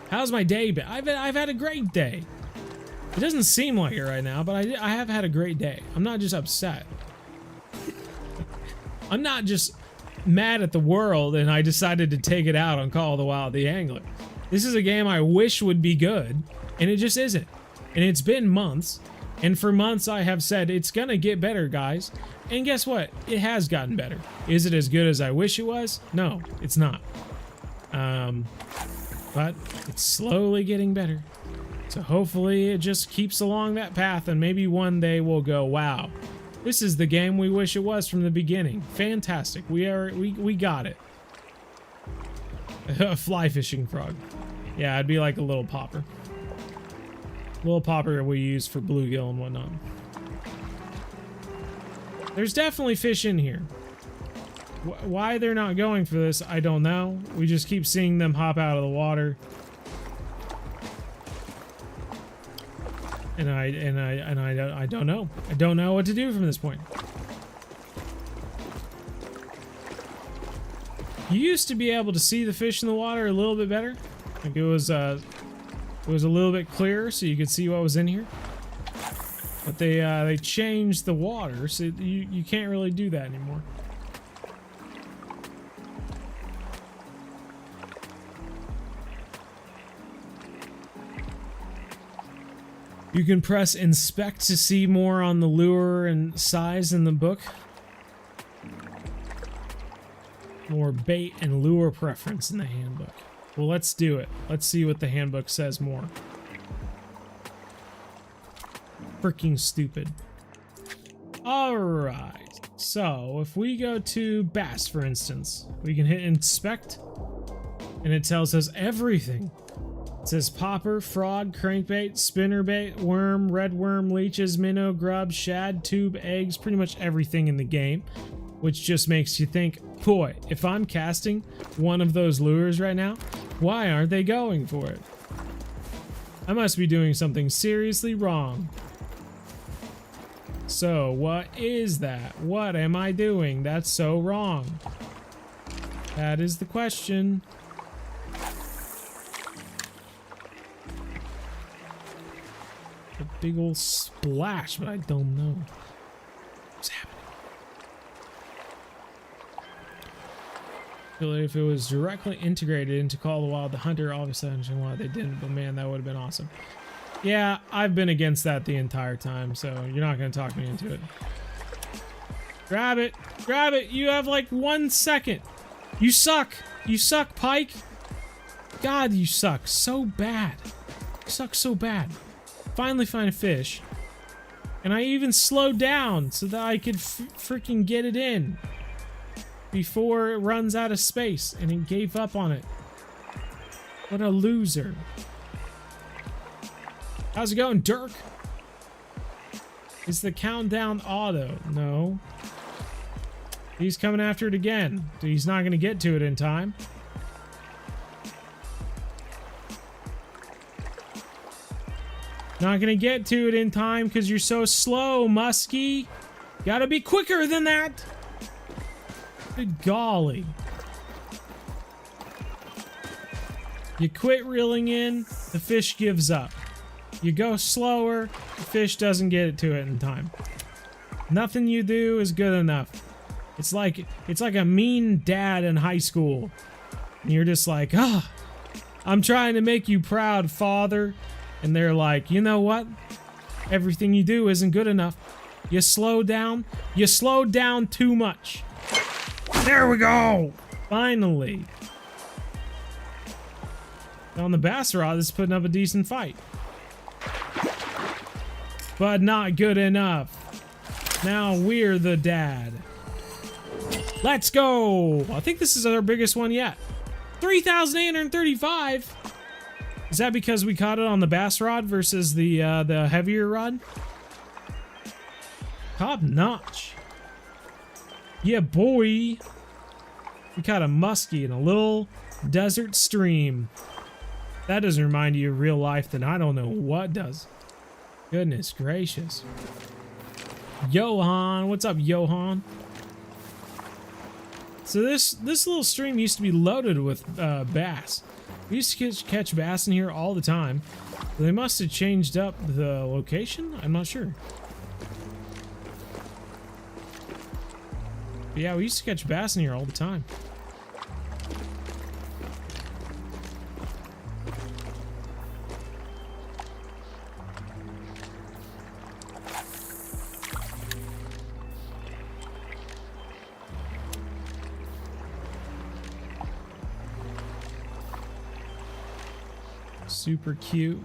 How's my day been? I've had a great day. It doesn't seem like it right now, but I have had a great day. I'm not just upset. I'm not just mad at the world and I decided to take it out on Call of the Wild the Angler. This is a game I wish would be good, and it just isn't. And it's been months, and for months I have said it's gonna get better, guys. And guess what? It has gotten better. Is it as good as I wish it was? No, it's not. But it's slowly getting better. So hopefully it just keeps along that path, and maybe one day we'll go, wow, this is the game we wish it was from the beginning. Fantastic. We got it. A fly fishing frog. Yeah, it'd be like a little popper. Little popper we use for bluegill and whatnot. There's definitely fish in here. Why they're not going for this, I don't know. We just keep seeing them hop out of the water. And I don't know. I don't know what to do from this point. You used to be able to see the fish in the water a little bit better. Like it was a little bit clearer, so you could see what was in here. But they changed the water, so you can't really do that anymore. You can press inspect to see more on the lure and size in the book. More bait and lure preference in the handbook. Well, let's do it. Let's see what the handbook says more. Freaking stupid. Alright. So, if we go to bass, for instance, we can hit inspect, and it tells us everything. It says popper, frog, crankbait, spinnerbait, worm, red worm, leeches, minnow, grub, shad, tube, eggs, pretty much everything in the game. Which just makes you think, boy, if I'm casting one of those lures right now, why aren't they going for it? I must be doing something seriously wrong. So, what is that? What am I doing that's so wrong? That is the question. A big old splash, but I don't know what's happening. Feel like if it was directly integrated into Call of the Wild, the hunter obviously understand why they didn't, but man, that would have been awesome. Yeah, I've been against that the entire time, so you're not going to talk me into it. Grab it. Grab it. You have like 1 second. You suck. You suck, Pike. God, you suck so bad. You suck so bad. Finally find a fish. And I even slowed down so that I could freaking get it in before it runs out of space, and it gave up on it. What a loser. How's it going, Dirk? Is the countdown auto? No. He's coming after it again. He's not going to get to it in time. Not going to get to it in time because you're so slow, Muskie. Gotta be quicker than that. Good golly. You quit reeling in, the fish gives up. You go slower, the fish doesn't get to it in time. Nothing you do is good enough. It's like a mean dad in high school. And you're just like, ah, I'm trying to make you proud, father. And they're like, you know what? Everything you do isn't good enough. You slow down. You slowed down too much. There we go! Finally. On the bass rod, is putting up a decent fight. But not good enough. Now we're the dad. Let's go! I think this is our biggest one yet. 3,835! Is that because we caught it on the bass rod versus the heavier rod? Top notch. Yeah, boy. We caught a muskie in a little desert stream. That doesn't remind you of real life, then I don't know what does. Goodness gracious. Johan, what's up, Johan? So this little stream used to be loaded with bass. We used to catch bass in here all the time. They must have changed up the location? I'm not sure. But yeah, we used to catch bass in here all the time. Super cute.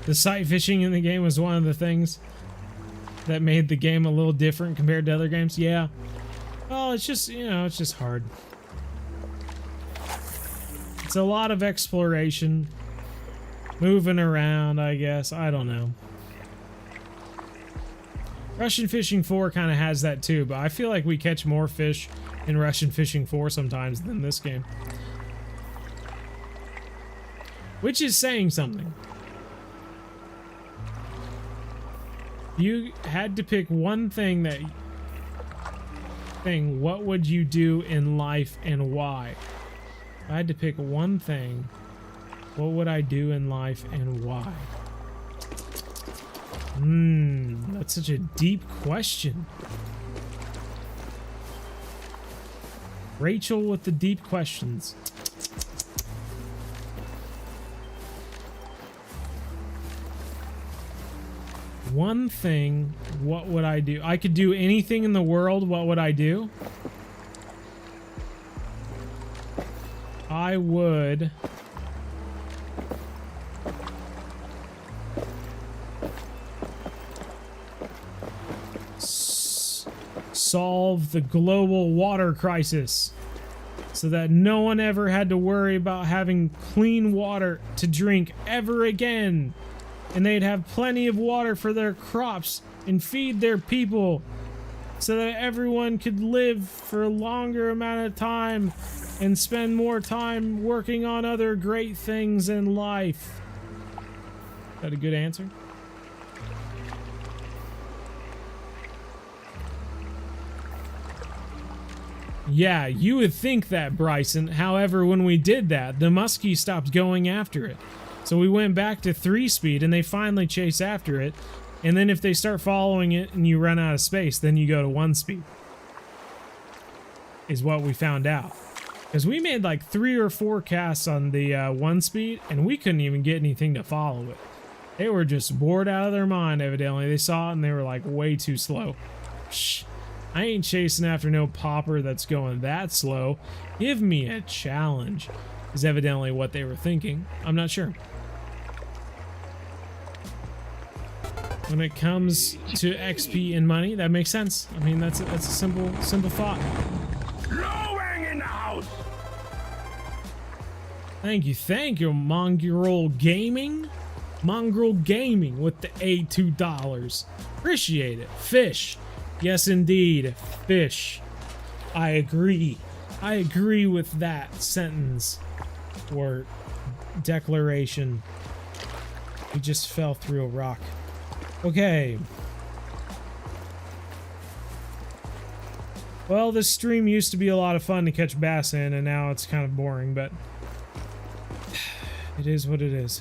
The sight fishing in the game was one of the things that made the game a little different compared to other games. Yeah. Well, it's just, you know, it's just hard. It's a lot of exploration. Moving around, I guess. I don't know. Russian Fishing 4 kind of has that too, but I feel like we catch more fish in Russian Fishing 4 sometimes than this game. Which is saying something. You had to pick one thing what would you do in life and why? If I had to pick one thing, what would I do in life and why? That's such a deep question. Rachel with the deep questions. One thing, what would I do? I could do anything in the world, what would I do? I would... solve the global water crisis so that no one ever had to worry about having clean water to drink ever again, and they'd have plenty of water for their crops and feed their people so that everyone could live for a longer amount of time and spend more time working on other great things in life. Is that a good answer? Yeah, you would think that, Bryson. However, when we did that, the muskie stopped going after it. So we went back to 3-speed, and they finally chase after it. And then if they start following it and you run out of space, then you go to 1-speed. Is what we found out. Because we made like 3 or 4 casts on the 1-speed, and we couldn't even get anything to follow it. They were just bored out of their mind, evidently. They saw it, and they were like way too slow. Shh. I ain't chasing after no popper that's going that slow. Give me a challenge. Is evidently what they were thinking. I'm not sure. When it comes to XP and money, that makes sense. I mean, that's a simple thought. Lowing in the house. Thank you, Mongrel Gaming. Mongrel Gaming with the $82. Appreciate it. Fish. Yes, indeed. Fish. I agree. I agree with that sentence or declaration. He just fell through a rock. Okay. Well, this stream used to be a lot of fun to catch bass in, and now it's kind of boring, but it is what it is.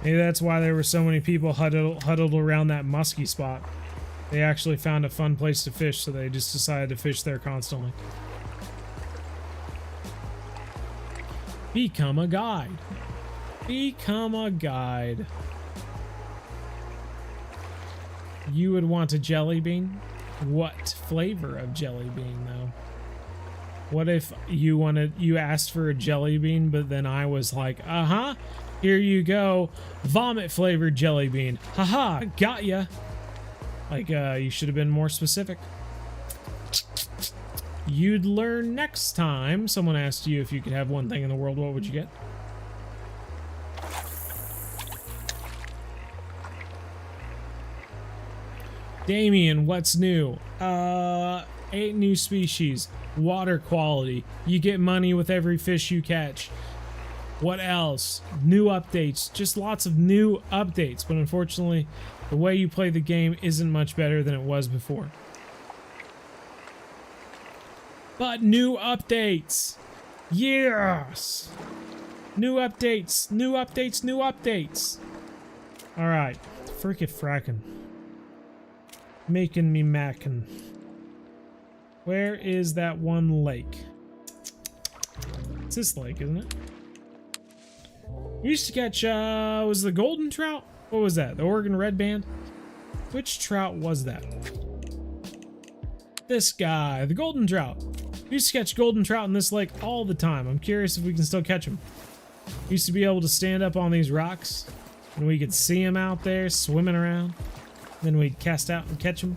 Maybe that's why there were so many people huddled around that musky spot. They actually found a fun place to fish, so they just decided to fish there constantly. Become a guide. Become a guide. You would want a jelly bean? What flavor of jelly bean, though? What if you asked for a jelly bean, but then I was like, uh-huh, here you go, vomit flavored jelly bean. Haha, got ya. Like, you should have been more specific. You'd learn next time someone asked you if you could have one thing in the world, what would you get? Damien, what's new? 8 new species. Water quality. You get money with every fish you catch. What else? New updates. Just lots of new updates, but unfortunately, the way you play the game isn't much better than it was before. But new updates! Yes! New updates! New updates! New updates! Alright. Frickin' frackin'. Making me mackin'. Where is that one lake? It's this lake, isn't it? We used to catch, was the golden trout? What was that? The Oregon red band? Which trout was that? This guy, the golden trout. We used to catch golden trout in this lake all the time. I'm curious if we can still catch them. We used to be able to stand up on these rocks and we could see them out there swimming around. Then we'd cast out and catch them.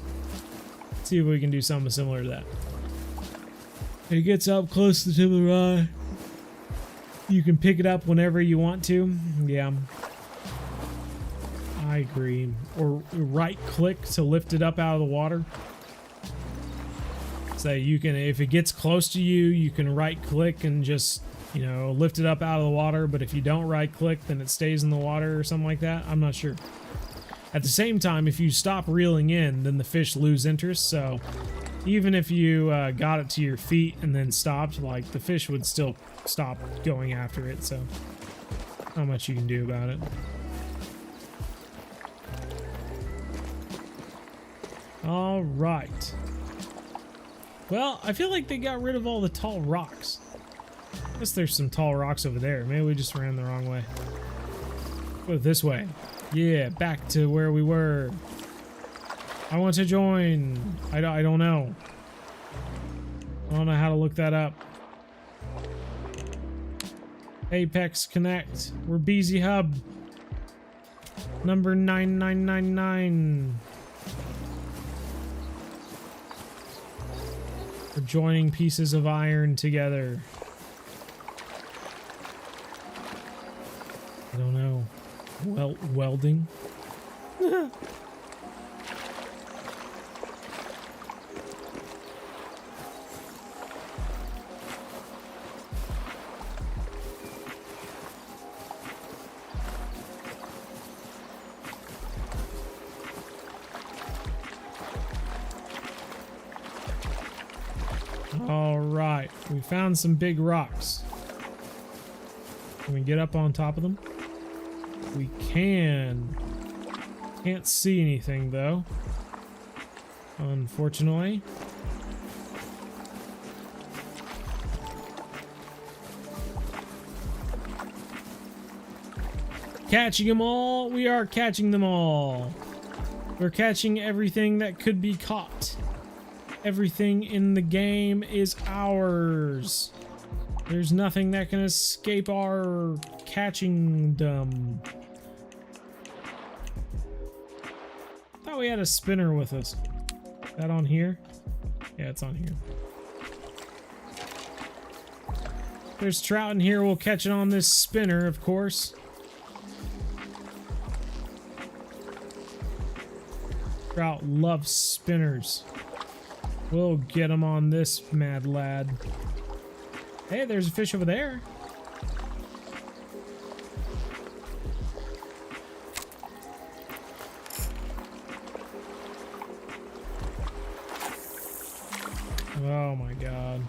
See if we can do something similar to that. It gets up close to the tip of the rod. You can pick it up whenever you want to. Yeah. I agree. Or right click to lift it up out of the water. So you can, if it gets close to you, you can right click and just, you know, lift it up out of the water. But if you don't right click, then it stays in the water or something like that. I'm not sure. At the same time, if you stop reeling in, then the fish lose interest. So even if you got it to your feet and then stopped, like, the fish would still stop going after it. So not much you can do about it. All right. Well, I feel like they got rid of all the tall rocks. I guess there's some tall rocks over there. Maybe we just ran the wrong way. Go this way. Yeah, back to where we were. I want to join. I don't know. I don't know how to look that up. Apex Connect. We're BZ Hub. Number 9999. We're joining pieces of iron together. I don't know. Welding? We found some big rocks. Can we get up on top of them? We can. Can't see anything though, unfortunately. Catching them all. We are catching them all. We're catching everything that could be caught. Everything in the game is ours. There's nothing that can escape our catching them. Thought we had a spinner with us. Is that on here? Yeah, it's on here. There's trout in here. We'll catch it on this spinner, of course. Trout loves spinners. We'll get him on this mad lad. Hey, there's a fish over there. Oh my god.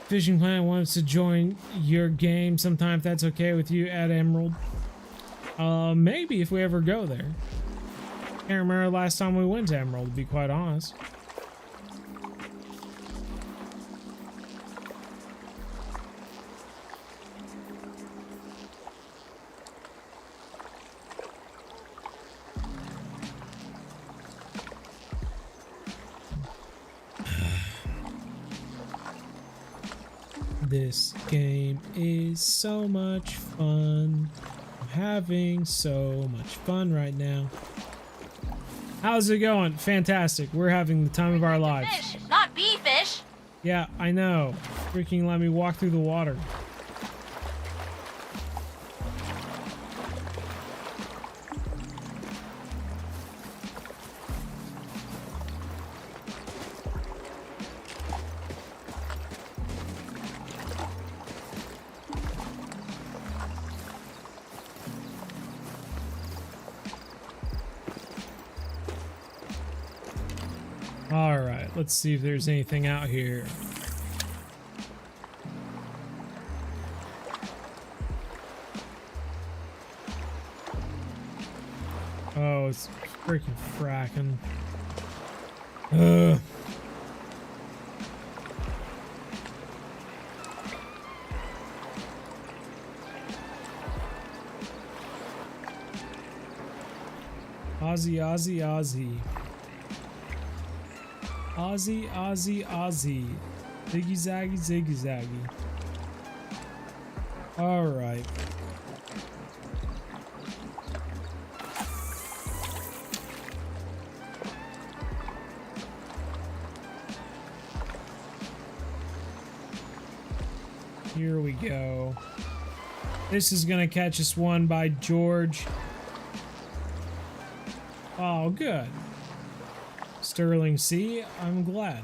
Fishing Planet wants to join your game sometime if that's okay with you at Emerald. Maybe if we ever go there. Can't remember last time we went to Emerald, to be quite honest. This game is so much fun. I'm having so much fun right now. How's it going? Fantastic. We're having the time of our lives. Fish, not bee fish. Yeah, I know. Freaking let me walk through the water. Alright, let's see if there's anything out here. Oh, it's freaking fracking. Ugh. Ozzy, Ozzy, Ozzy. Ozzy, Ozzy, Ozzy. Ziggy zaggy, ziggy zaggy. Alright. Here we go. This is gonna catch us one by George. Oh, good. Sterling C, I'm glad.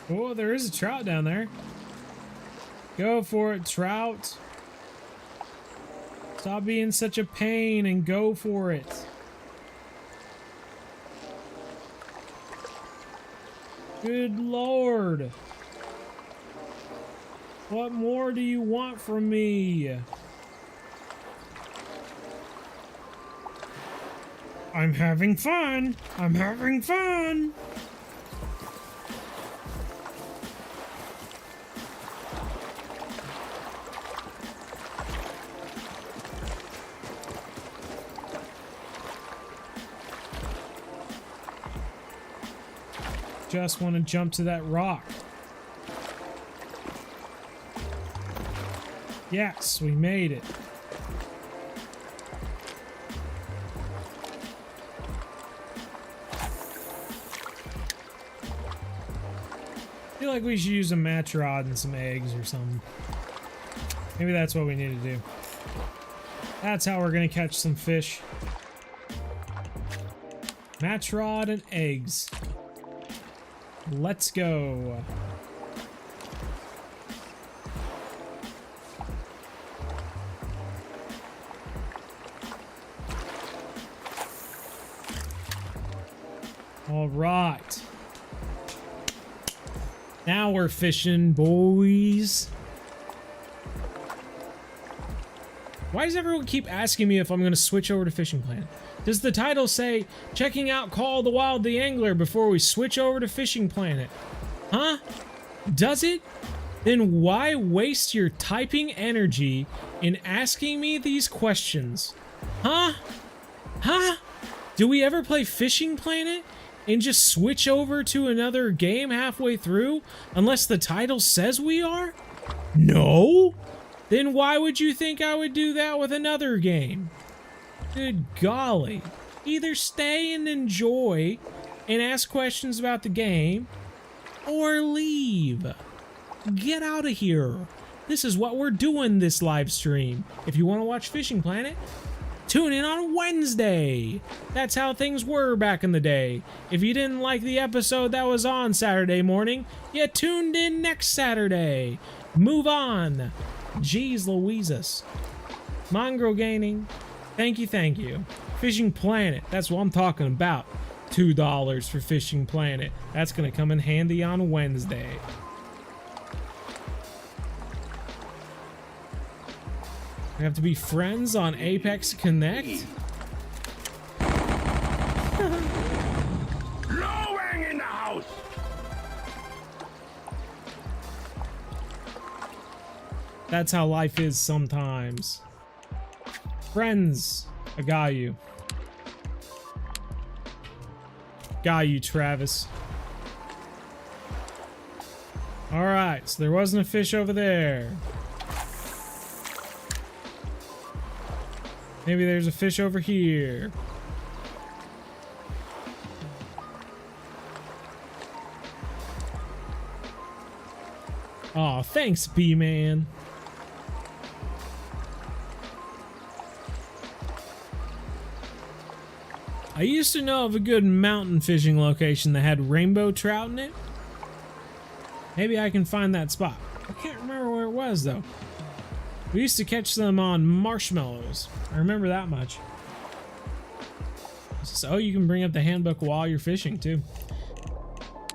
Oh, there is a trout down there. Go for it, trout. Stop being such a pain and go for it. Good Lord. What more do you want from me? I'm having fun. I'm having fun. Just want to jump to that rock. Yes, we made it. I feel like we should use a match rod and some eggs or something. Maybe that's what we need to do. That's how we're gonna catch some fish. Match rod and eggs. Let's go. All right. Now we're fishing, boys. Why does everyone keep asking me if I'm going to switch over to Fishing Planet? Does the title say, checking out Call of the Wild the Angler before we switch over to Fishing Planet? Huh? Does it? Then why waste your typing energy in asking me these questions? Huh? Huh? Do we ever play Fishing Planet and just switch over to another game halfway through unless the title says we are? No? Then why would you think I would do that with another game? Good golly. Either stay and enjoy and ask questions about the game, or leave. Get out of here. This is what we're doing this live stream. If you want to watch Fishing Planet, tune in on Wednesday. That's how things were back in the day. If you didn't like the episode that was on Saturday morning, you tuned in next Saturday. Move on. Jeez Louises. Mongrel Gaming, thank you, thank you. Fishing Planet, that's what I'm talking about. $2 for Fishing Planet. That's gonna come in handy on Wednesday. We have to be friends on Apex Connect? Lowing in the house. That's how life is sometimes. Friends, I got you. Got you, Travis. Alright, so there wasn't a fish over there. Maybe there's a fish over here. Aw, thanks, B-Man. I used to know of a good mountain fishing location that had rainbow trout in it. Maybe I can find that spot. I can't remember where it was, though. We used to catch them on marshmallows. I remember that much. So you can bring up the handbook while you're fishing, too.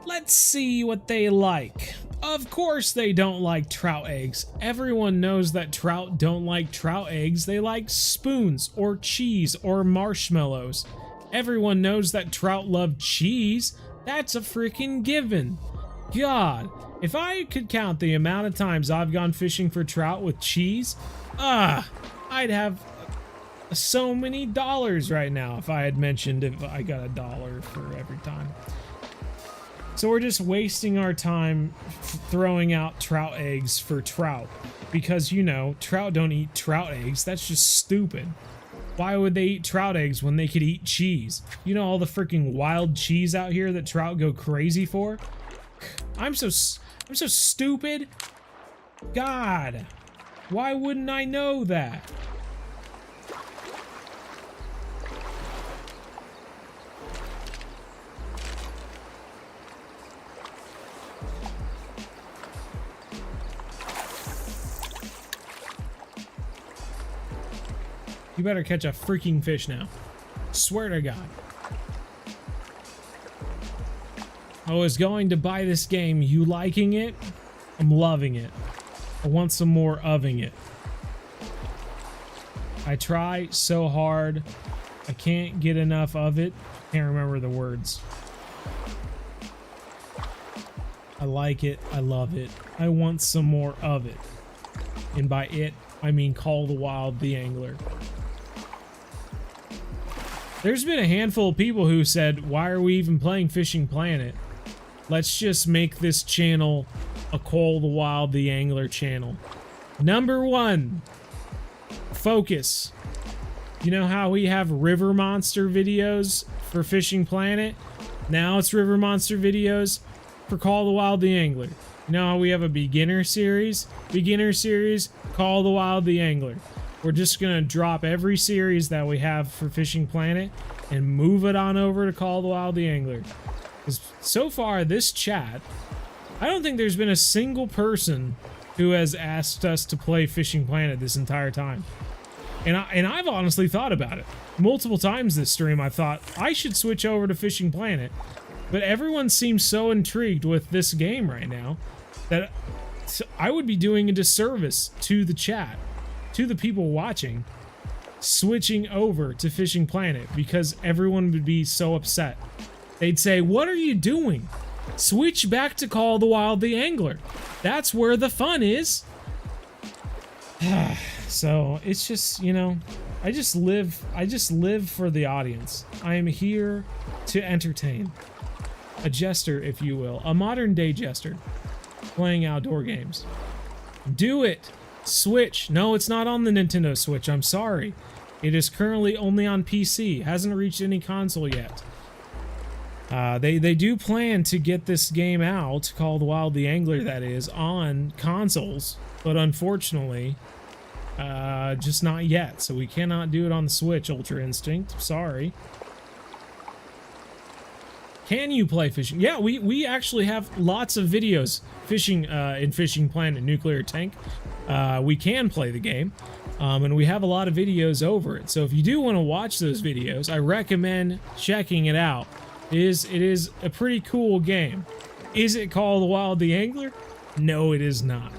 Let's see what they like. Of course they don't like trout eggs. Everyone knows that trout don't like trout eggs. They like spoons or cheese or marshmallows. Everyone knows that trout love cheese. That's a freaking given. God, if I could count the amount of times I've gone fishing for trout with cheese, I'd have so many dollars right now if I had mentioned if I got $1 for every time. So we're just wasting our time throwing out trout eggs for trout because, you know, trout don't eat trout eggs. That's just stupid. Why would they eat trout eggs when they could eat cheese? You know all the freaking wild cheese out here that trout go crazy for? I'm so stupid. God, why wouldn't I know that? You better catch a freaking fish now. Swear to God. I was going to buy this game. You liking it? I'm loving it. I want some more ofing it. I try so hard. I can't get enough of it. Can't remember the words. I like it. I love it. I want some more of it. And by it, I mean Call of the Wild the Angler. There's been a handful of people who said, why are we even playing Fishing Planet? Let's just make this channel a Call of the Wild the Angler channel. Number one, focus. You know how we have River Monster videos for Fishing Planet? Now it's River Monster videos for Call of the Wild the Angler. You know how we have a beginner series? Beginner series, Call of the Wild the Angler. We're just gonna drop every series that we have for Fishing Planet and move it on over to Call of the Wild the Angler. Because so far, this chat, I don't think there's been a single person who has asked us to play Fishing Planet this entire time. And I've honestly thought about it. Multiple times this stream, I thought, I should switch over to Fishing Planet. But everyone seems so intrigued with this game right now that I would be doing a disservice to the chat, to the people watching, switching over to Fishing Planet, because everyone would be so upset. They'd say, "What are you doing? Switch back to Call of the Wild the Angler. That's where the fun is." So it's just, you know, I just live for the audience. I am here to entertain. A jester, if you will, a modern day jester playing outdoor games. Do it. Switch. No, it's not on the Nintendo Switch. I'm sorry. It is currently only on PC. Hasn't reached any console yet. They do plan to get this game out, called Wild the Angler, that is, on consoles, but unfortunately, just not yet. So we cannot do it on the Switch, Ultra Instinct. Sorry. Can you play fishing? Yeah, we actually have lots of videos fishing in Fishing Planet Nuclear Tank. We can play the game, and we have a lot of videos over it. So if you do want to watch those videos, I recommend checking it out. It is a pretty cool game. Is it called Wild the Angler? No, it is not.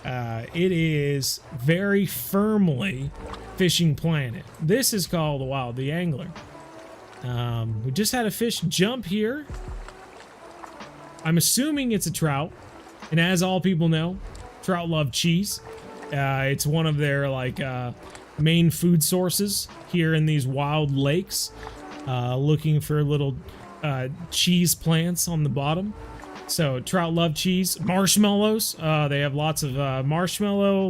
It is very firmly Fishing Planet. This is called Wild the Angler. We just had a fish jump here. I'm assuming it's a trout, and as all people know, trout love cheese. It's one of their main food sources here in these wild lakes. Looking for little cheese plants on the bottom. So trout love cheese. Marshmallows. They have lots of marshmallow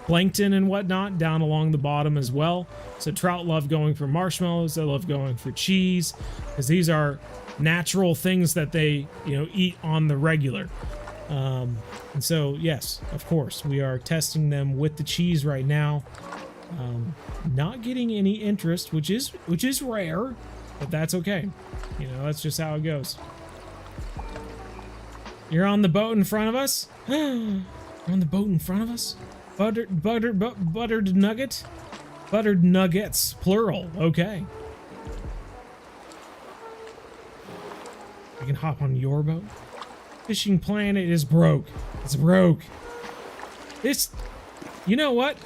plankton and whatnot down along the bottom as well. So trout love going for marshmallows. They love going for cheese, because these are natural things that they, you know, eat on the regular. And so yes, of course, we are testing them with the cheese right now. Not getting any interest, which is rare, but that's okay. You know, that's just how it goes. You're on the boat in front of us? You're on the boat in front of us? Buttered nugget? Buttered nuggets, plural. Okay. I can hop on your boat. Fishing Planet is broke. It's broke. This, you know what?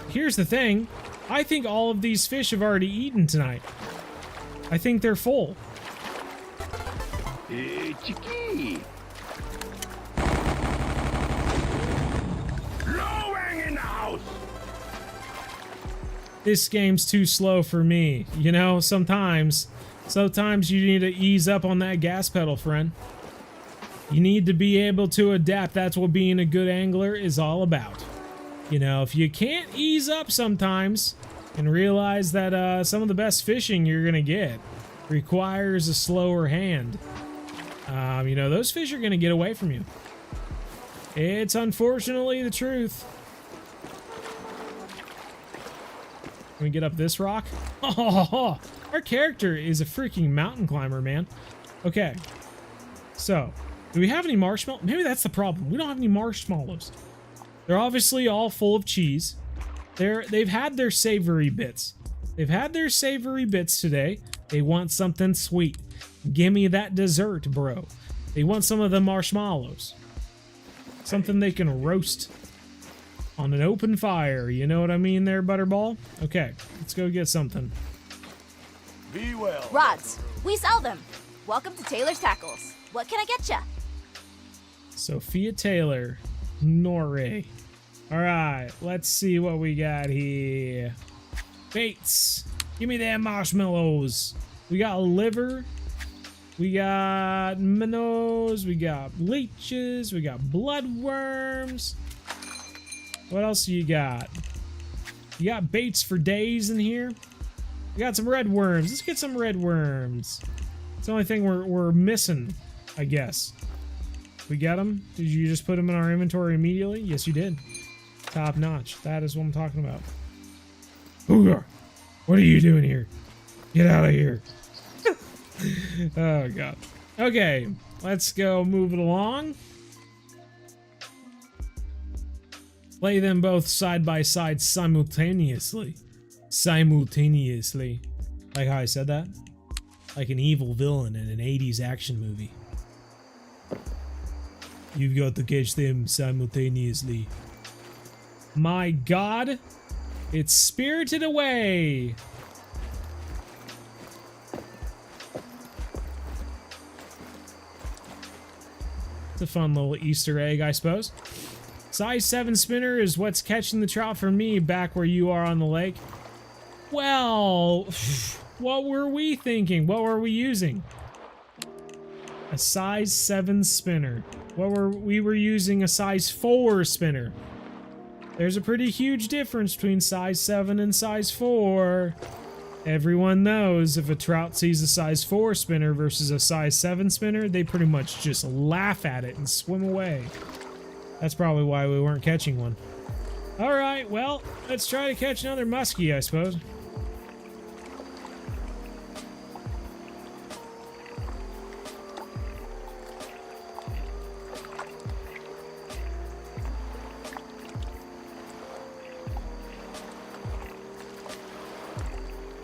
Here's the thing. I think all of these fish have already eaten tonight. I think they're full. Hey, Chicky. Lowing in the house. This game's too slow for me. You know, sometimes you need to ease up on that gas pedal, friend. You need to be able to adapt. That's what being a good angler is all about. You know, if you can't ease up sometimes and realize that some of the best fishing you're gonna get requires a slower hand, you know, those fish are gonna get away from you. It's unfortunately the truth. Can we get up this rock? Oh, our character is a freaking mountain climber, man. Okay, so do we have any marshmallows? Maybe that's the problem. We don't have any marshmallows. They're obviously all full of cheese. They've had their savory bits. They've had their savory bits today. They want something sweet. Give me that dessert, bro. They want some of the marshmallows. Something they can roast on an open fire. You know what I mean there, Butterball? Okay, let's go get something. Be well. Rods. We sell them. Welcome to Taylor's Tackles. What can I get ya? Sophia Taylor. Norway. Alright, let's see what we got here. Baits. Give me them marshmallows. We got liver. We got minnows. We got leeches. We got bloodworms. What else you got? You got baits for days in here. We got some red worms. Let's get some red worms. It's the only thing we're missing, I guess. We got them? Did you just put them in our inventory immediately? Yes, you did. Top notch. That is what I'm talking about. Ooh, what are you doing here? Get out of here. Oh, God. Okay, let's go move it along. Play them both side by side simultaneously. Simultaneously. Like how I said that? Like an evil villain in an 80s action movie. You've got to catch them simultaneously. My god! It's spirited away! It's a fun little Easter egg, I suppose. Size 7 spinner is what's catching the trout for me back where you are on the lake. Well, what were we thinking? What were we using? A size 7 spinner. We were using a size 4 spinner. There's a pretty huge difference between size 7 and size 4. Everyone knows if a trout sees a size 4 spinner versus a size 7 spinner, they pretty much just laugh at it and swim away. That's probably why we weren't catching one. Alright, well, let's try to catch another muskie, I suppose.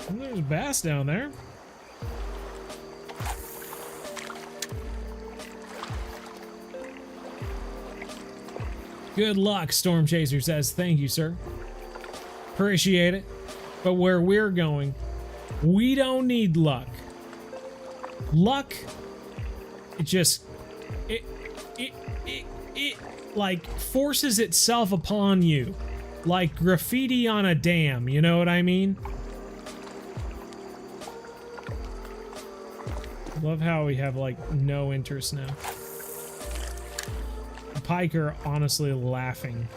And there's bass down there. Good luck, Storm Chaser says. Thank you, sir. Appreciate it. But where we're going, we don't need luck. Luck, it like forces itself upon you. Like graffiti on a dam, you know what I mean? Love how we have like no interest now. The pike are honestly laughing.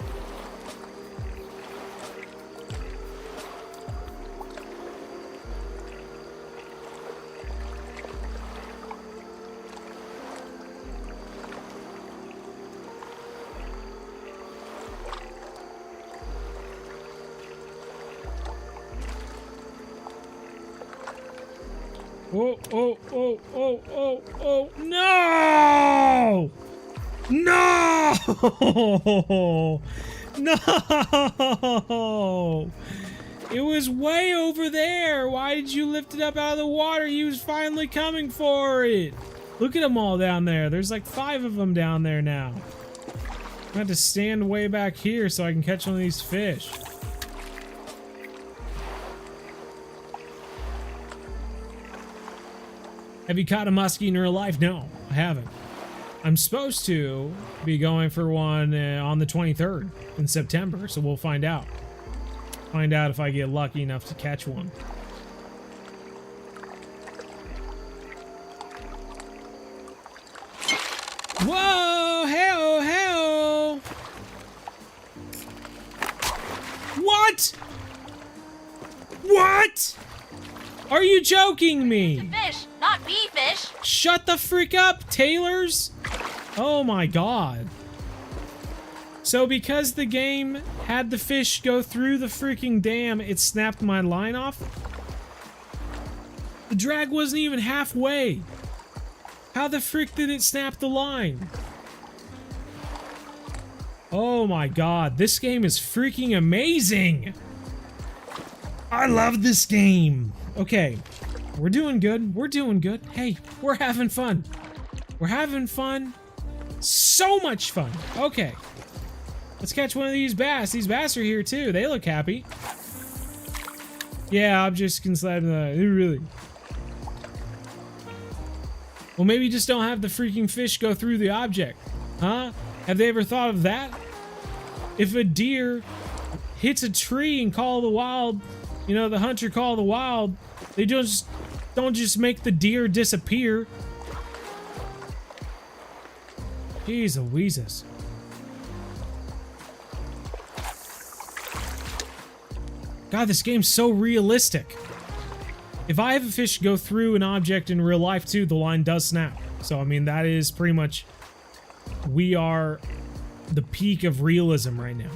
Oh, oh, oh, oh, oh, oh, no! No! No! It was way over there. Why did you lift it up out of the water? He was finally coming for it. Look at them all down there. There's like 5 of them down there now. I have to stand way back here so I can catch one of these fish. Have you caught a muskie in real life? No, I haven't. I'm supposed to be going for one on the 23rd in September, so we'll find out. Find out if I get lucky enough to catch one. Whoa! Hey-oh, hey-oh! What? What? Are you joking me? Fish, not bee fish. Shut the freak up, Taylors! Oh my god. So because the game had the fish go through the freaking dam, it snapped my line off? The drag wasn't even halfway. How the frick did it snap the line? Oh my god, this game is freaking amazing! I love this game! Okay, we're doing good. We're doing good. Hey, we're having fun. We're having fun. So much fun. Okay. Let's catch one of these bass. These bass are here too. They look happy. Yeah, objects can slide in the... Really? Well, maybe just don't have the freaking fish go through the object. Huh? Have they ever thought of that? If a deer hits a tree and call the wild... You know, the hunter call the wild... They just don't just make the deer disappear. Jeez Louises. God, this game's so realistic. If I have a fish go through an object in real life too, the line does snap. So, I mean, that is pretty much... We are the peak of realism right now.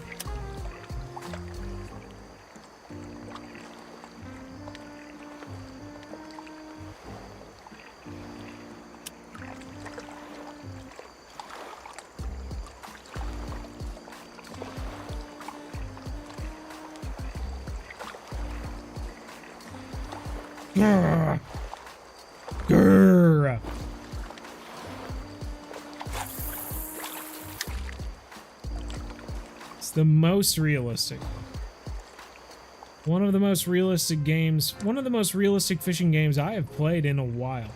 Grr. It's the most realistic. One of the most realistic games, one of the most realistic fishing games I have played in a while.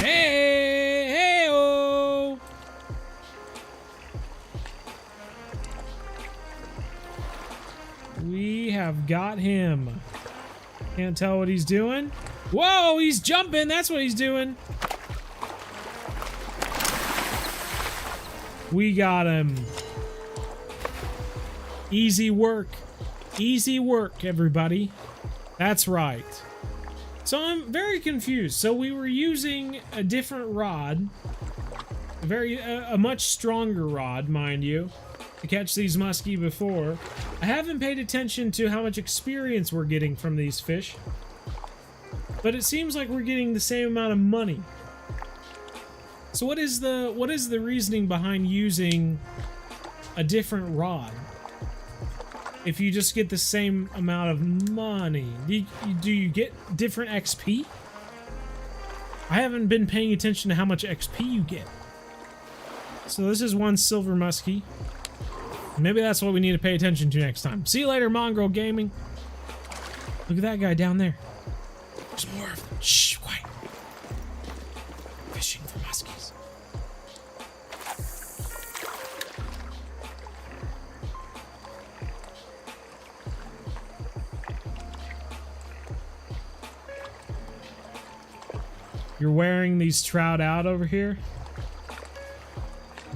Hey, hey-oh! We have got him. Can't tell what he's doing. Whoa, he's jumping. That's what he's doing. We got him. Easy work. Easy work, everybody. That's right. So I'm very confused. So we were using a different rod. A much stronger rod, mind you, to catch these muskie before. I haven't paid attention to how much experience we're getting from these fish. But it seems like we're getting the same amount of money. So what is the reasoning behind using a different rod? If you just get the same amount of money, do you get different XP? I haven't been paying attention to how much XP you get. So this is one silver muskie. Maybe that's what we need to pay attention to next time. See you later, Mongrel Gaming. Look at that guy down there. There's more of them. Shh, quiet. Fishing for muskies. You're wearing these trout out over here?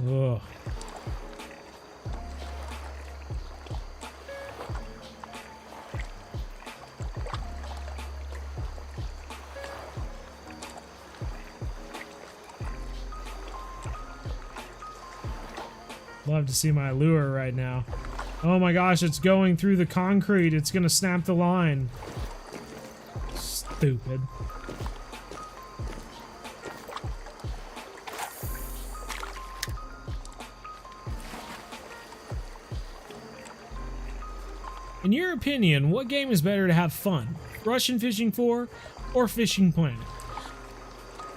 Ugh. Love to see my lure right now. Oh my gosh, it's going through the concrete. It's gonna snap the line. Stupid. In your opinion, what game is better to have fun? Russian Fishing 4 or Fishing Planet?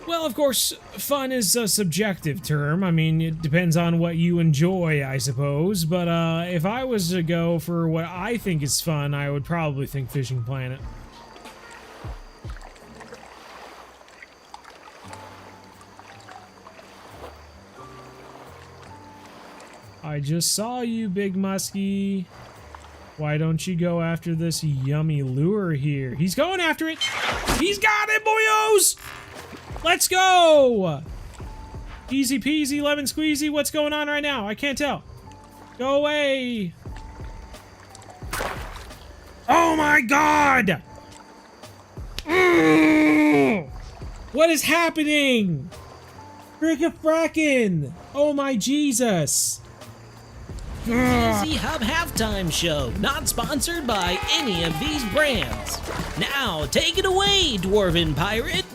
Well, of course, fun is a subjective term. I mean, it depends on what you enjoy, I suppose. But if I was to go for what I think is fun, I would probably think Fishing Planet. I just saw you, Big Muskie. Why don't you go after this yummy lure here? He's going after it. He's got it, boyos! Let's go! Easy peasy, lemon squeezy. What's going on right now? I can't tell. Go away. Oh my god! What is happening? Frickin'! Oh my Jesus! Busy Hub Halftime Show, not sponsored by any of these brands. Now, take it away, Dwarven Pirate.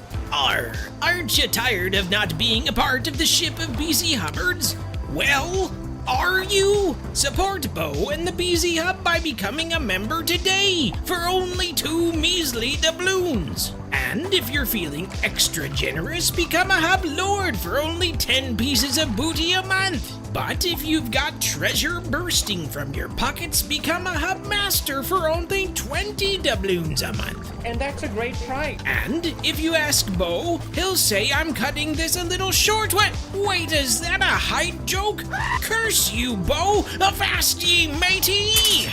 Aren't you tired of not being a part of the ship of BZ Hubbards? Well, are you? Support Bo and the BZ Hub by becoming a member today for only 2 measly doubloons. And if you're feeling extra generous, become a Hub Lord for only 10 pieces of booty a month. But if you've got treasure bursting from your pockets, become a Hub Master for only 20 doubloons a month. And that's a great price. And if you ask Bo, he'll say I'm cutting this a little short. Wait, is that a height joke? Curse you, Bo! Avast ye, matey!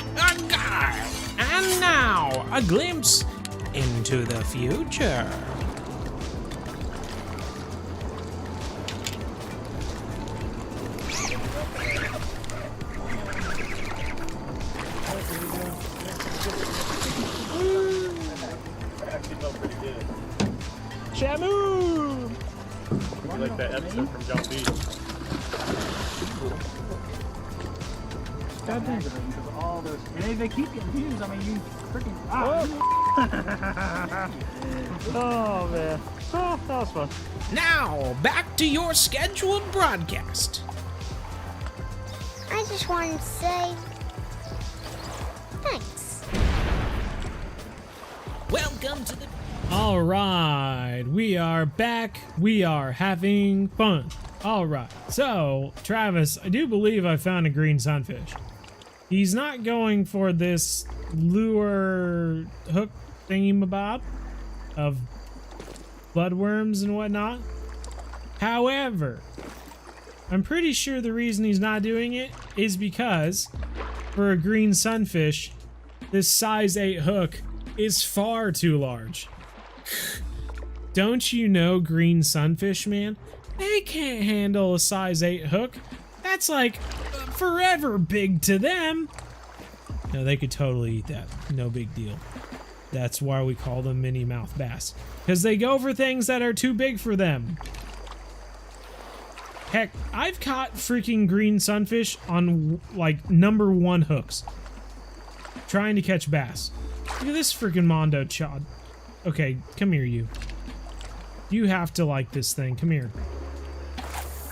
And now, a glimpse into the future. Shamu! Like that episode from Jump Beach. God damn. All those, they keep getting views. I mean, you freaking. Oh man. Oh, that was fun. Now, back to your scheduled broadcast. I just wanted to say thanks. Welcome to the... All right, we are back. We are having fun. All right, so Travis, I do believe I found a green sunfish. He's not going for this lure hook thingy-mabob of bloodworms and whatnot. However, I'm pretty sure the reason he's not doing it is because for a green sunfish, this size 8 hook is far too large. Don't you know green sunfish, man? They can't handle a size 8 hook. That's like forever big to them. No, they could totally eat that. No big deal. That's why we call them mini mouth bass. Because they go for things that are too big for them. Heck, I've caught freaking green sunfish on like #1 hooks. Trying to catch bass. Look at this freaking Mondo chod. Okay, come here, you. You have to like this thing. Come here.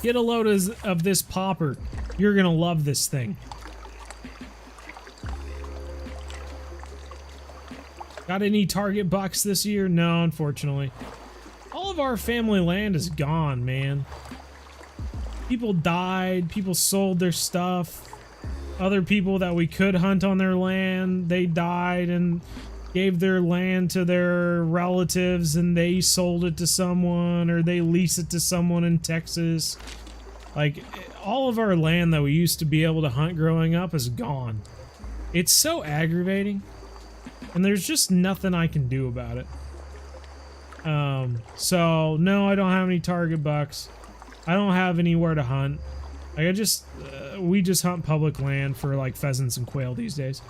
Get a load of this popper. You're gonna love this thing. Got any target bucks this year? No, unfortunately. All of our family land is gone, man. People died. People sold their stuff. Other people that we could hunt on their land, they died and gave their land to their relatives and they sold it to someone or they leased it to someone in Texas. Like, all of our land that we used to be able to hunt growing up is gone. It's so aggravating. And there's just nothing I can do about it. So, no, I don't have any target bucks. I don't have anywhere to hunt. Like, I just, we just hunt public land for, like, pheasants and quail these days.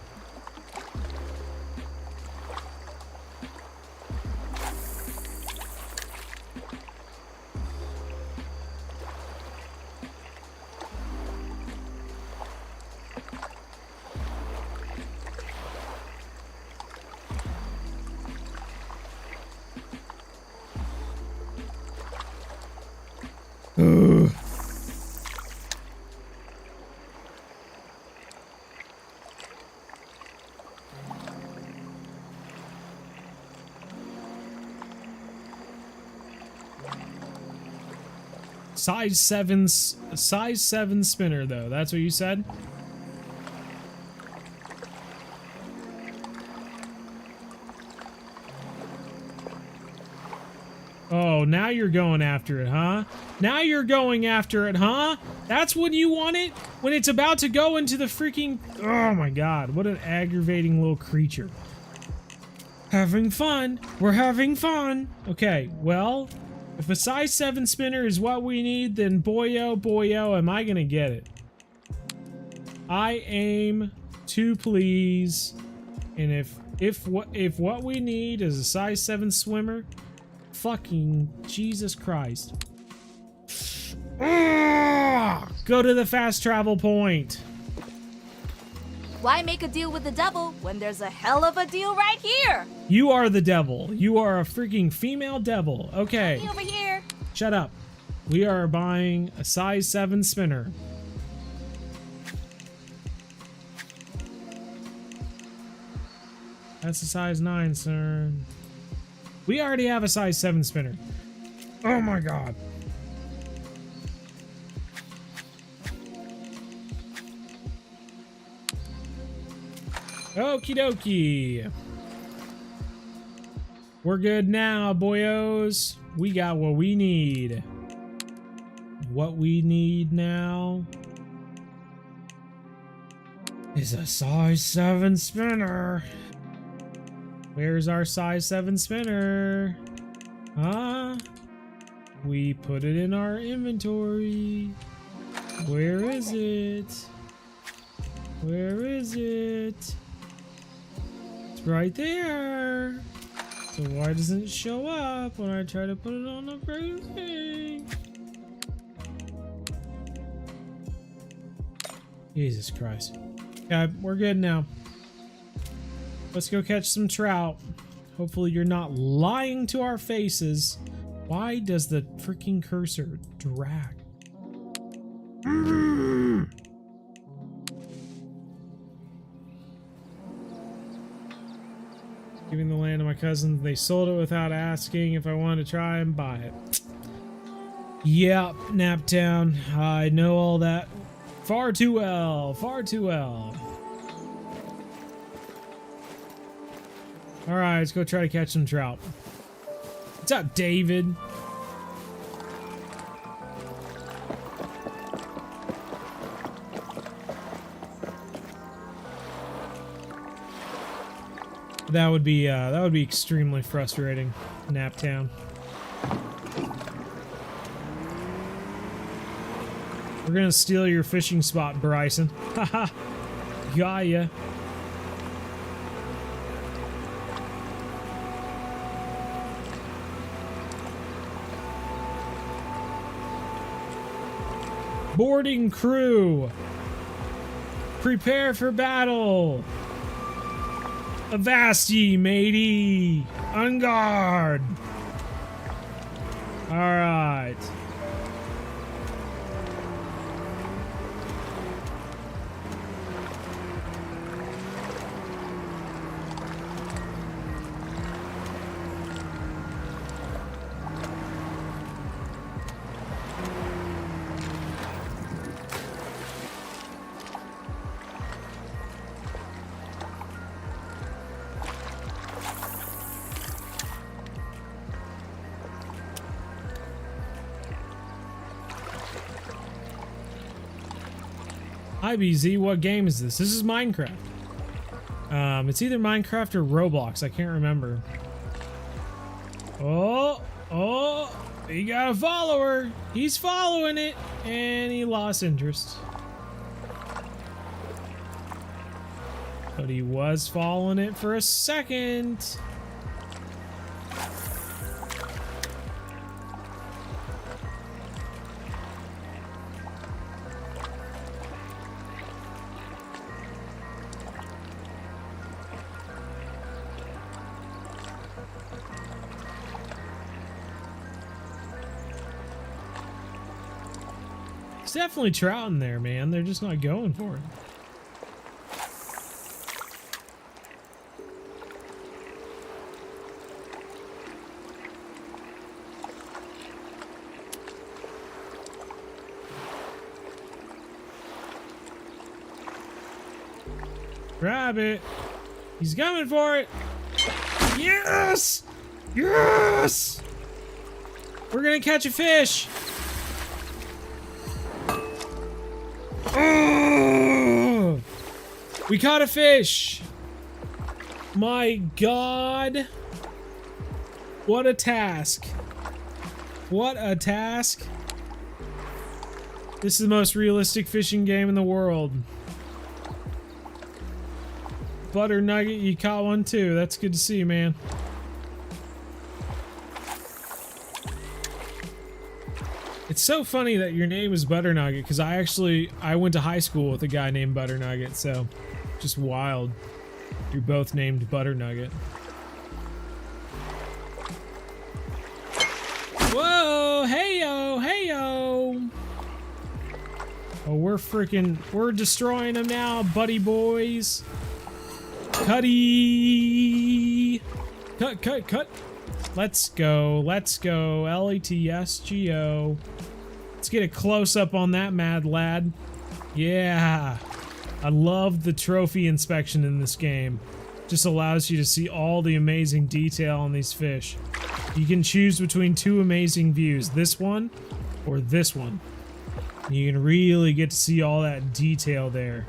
Size 7 spinner though. That's what you said? Oh, now you're going after it, huh? Now you're going after it, huh? That's when you want it? When it's about to go into the freaking... Oh my god, what an aggravating little creature. Having fun. We're having fun. Okay, well... If a size 7 spinner is what we need, then boyo, am I gonna get it. I aim to please. And if what we need is a size 7 swimmer, fucking Jesus Christ. Go to the fast travel point. Why make a deal with the devil when there's a hell of a deal right here? You are the devil. You are a freaking female devil. Okay. Me over here. Shut up. We are buying a size 7 spinner. That's a size 9, sir. We already have a size 7 spinner. Oh my god. Okie dokie. We're good now, boyos. We got what we need. What we need now is a size 7 spinner. Where's our size 7 spinner? Huh? We put it in our inventory. Where is it? Where is it? It's right there. So why doesn't it show up when I try to put it on the freaking thing? Jesus Christ. Yeah, we're good now. Let's go catch some trout. Hopefully you're not lying to our faces. Why does the freaking cursor drag? Giving the land to my my cousins. They sold it without asking if I wanted to try and buy it. Yep, Naptown. I know all that far too well. Far too well. Alright, let's go try to catch some trout. What's up, David? That would be extremely frustrating, Naptown. We're gonna steal your fishing spot, Bryson. Haha. Got ya. Boarding crew. Prepare for battle. Avast ye, matey! On guard! Alright. Hi BZ, what game is this? This is Minecraft. It's either Minecraft or Roblox, I can't remember. Oh, he got a follower. He's following it, and he lost interest. But he was following it for a second. There's definitely trout in there, man. They're just not going for it. Grab it. He's coming for it. Yes! Yes! We're gonna catch a fish. Oh! We caught a fish. My God. What a task. What a task. This is the most realistic fishing game in the world. Butter Nugget, you caught one too. That's good to see, man. It's so funny that your name is Butter Nugget, because I went to high school with a guy named Butter Nugget, so just wild. You're both named Butter Nugget. Whoa, hey-yo, hey-yo. Oh, we're destroying them now, buddy boys. Cutty. Cut. Let's go. LATSGO. Let's get a close-up on that mad lad. Yeah. I love the trophy inspection in this game. Just allows you to see all the amazing detail on these fish. You can choose between two amazing views, this one or this one. You can really get to see all that detail there.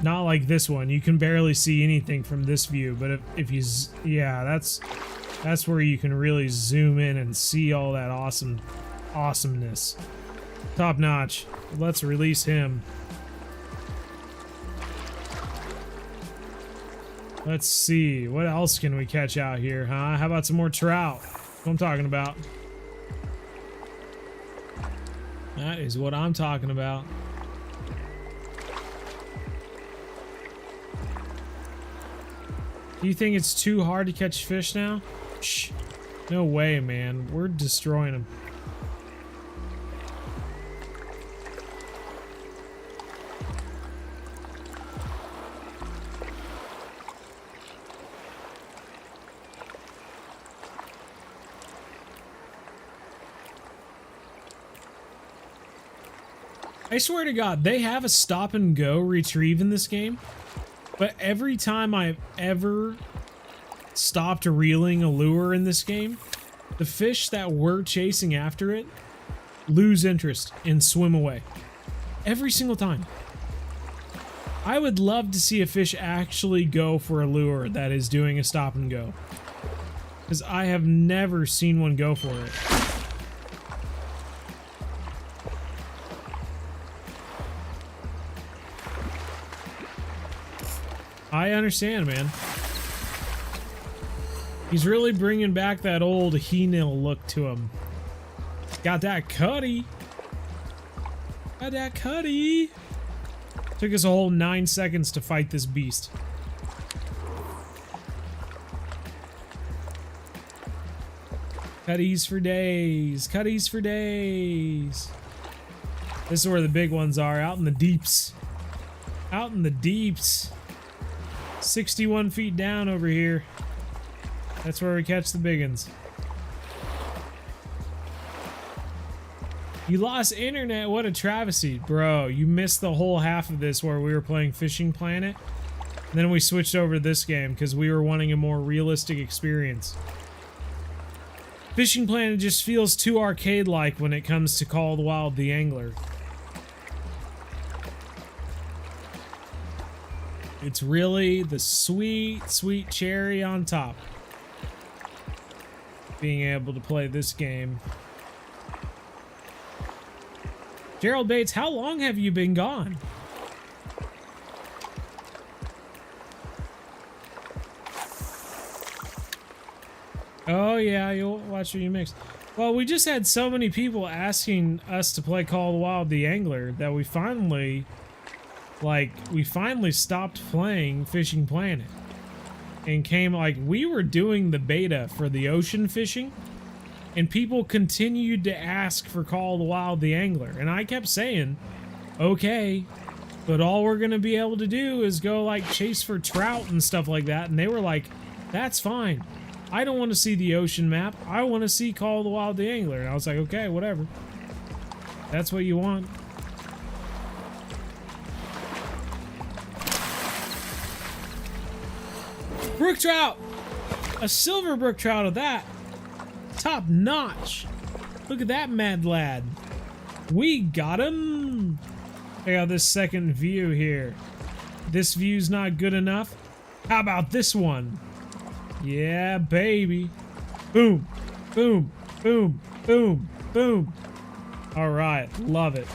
Not like this one. You can barely see anything from this view, but if you, yeah, that's where you can really zoom in and see all that awesomeness. Top notch. Let's release him. Let's see, what else can we catch out here, huh? How about some more trout? That's what I'm talking about. That is what I'm talking about. Do you think it's too hard to catch fish now? Shh. No way, man. We're destroying them. I swear to God, they have a stop and go retrieve in this game, but every time I've ever stopped reeling a lure in this game, the fish that were chasing after it lose interest and swim away. Every single time. I would love to see a fish actually go for a lure that is doing a stop and go, because I have never seen one go for it. I understand, man. He's really bringing back that old he-nil look to him. Got that cutty. Got that cutty. Took us a whole 9 seconds to fight this beast. Cutties for days. Cutties for days. This is where the big ones are, out in the deeps. Out in the deeps. 61 feet down over here. That's where we catch the big ones. You lost internet? What a travesty. Bro, you missed the whole half of this where we were playing Fishing Planet. And then we switched over to this game because we were wanting a more realistic experience. Fishing Planet just feels too arcade-like when it comes to Call of the Wild the Angler. It's really the sweet, sweet cherry on top. Being able to play this game. Gerald Bates, how long have you been gone? Oh yeah, you'll watch what you mix. Well, we just had so many people asking us to play Call of the Wild the Angler that we finally stopped playing Fishing Planet. And came, we were doing the beta for the ocean fishing, and people continued to ask for Call of the Wild the Angler. And I kept saying, okay, but all we're going to be able to do is go, chase for trout and stuff like that. And they were like, that's fine. I don't want to see the ocean map. I want to see Call of the Wild the Angler. And I was like, okay, whatever. That's what you want. Brook trout! A silver brook trout of that. Top notch. Look at that mad lad. We got him. Check out this second view here. This view's not good enough. How about this one? Yeah, baby. Boom, boom, boom, boom, boom. All right, love it.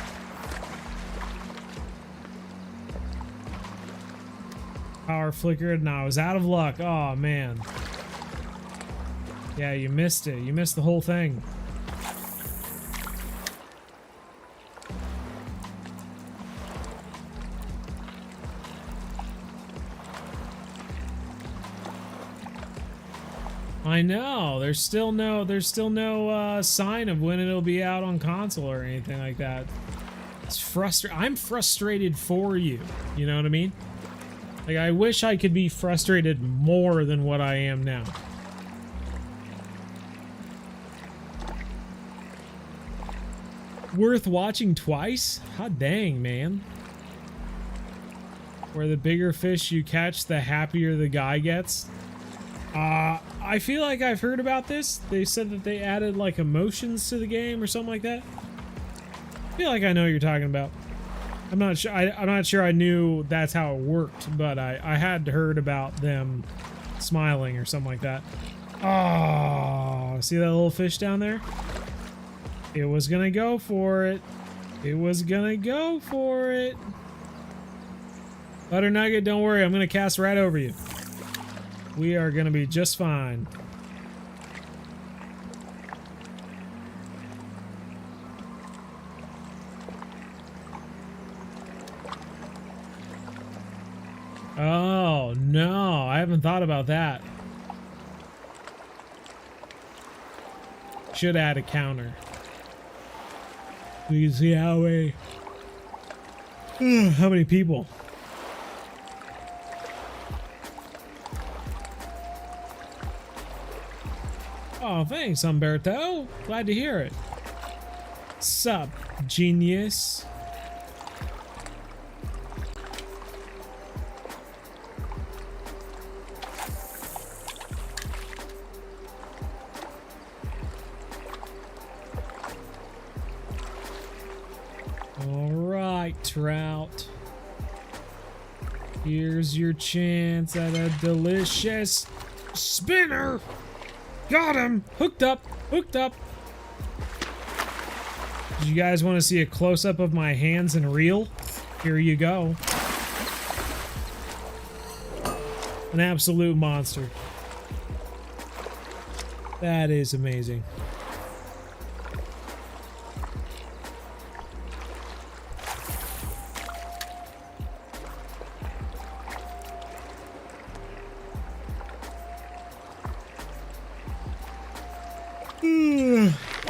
Power flickered, and I was out of luck. Oh, man. Yeah, you missed it. You missed the whole thing. I know. There's still no sign of when it'll be out on console or anything like that. It's frustrating. I'm frustrated for you. You know what I mean? I wish I could be frustrated more than what I am now. Worth watching twice? Hot dang, man. Where the bigger fish you catch, the happier the guy gets. I feel like I've heard about this. They said that they added emotions to the game or something like that. I feel like I know what you're talking about. I'm not sure. I'm not sure I knew that's how it worked, but I had heard about them smiling or something like that. Oh, see that little fish down there? It was gonna go for it. It was gonna go for it. Butter Nugget, don't worry. I'm gonna cast right over you. We are gonna be just fine. Oh, no. I haven't thought about that. Should add a counter. We can see how many people. Oh, thanks, Umberto. Glad to hear it. Sup, genius. All right, trout. Here's your chance at a delicious spinner. Got him. Hooked up. Hooked up. Did you guys want to see a close-up of my hands and reel? Here you go. An absolute monster. That is amazing.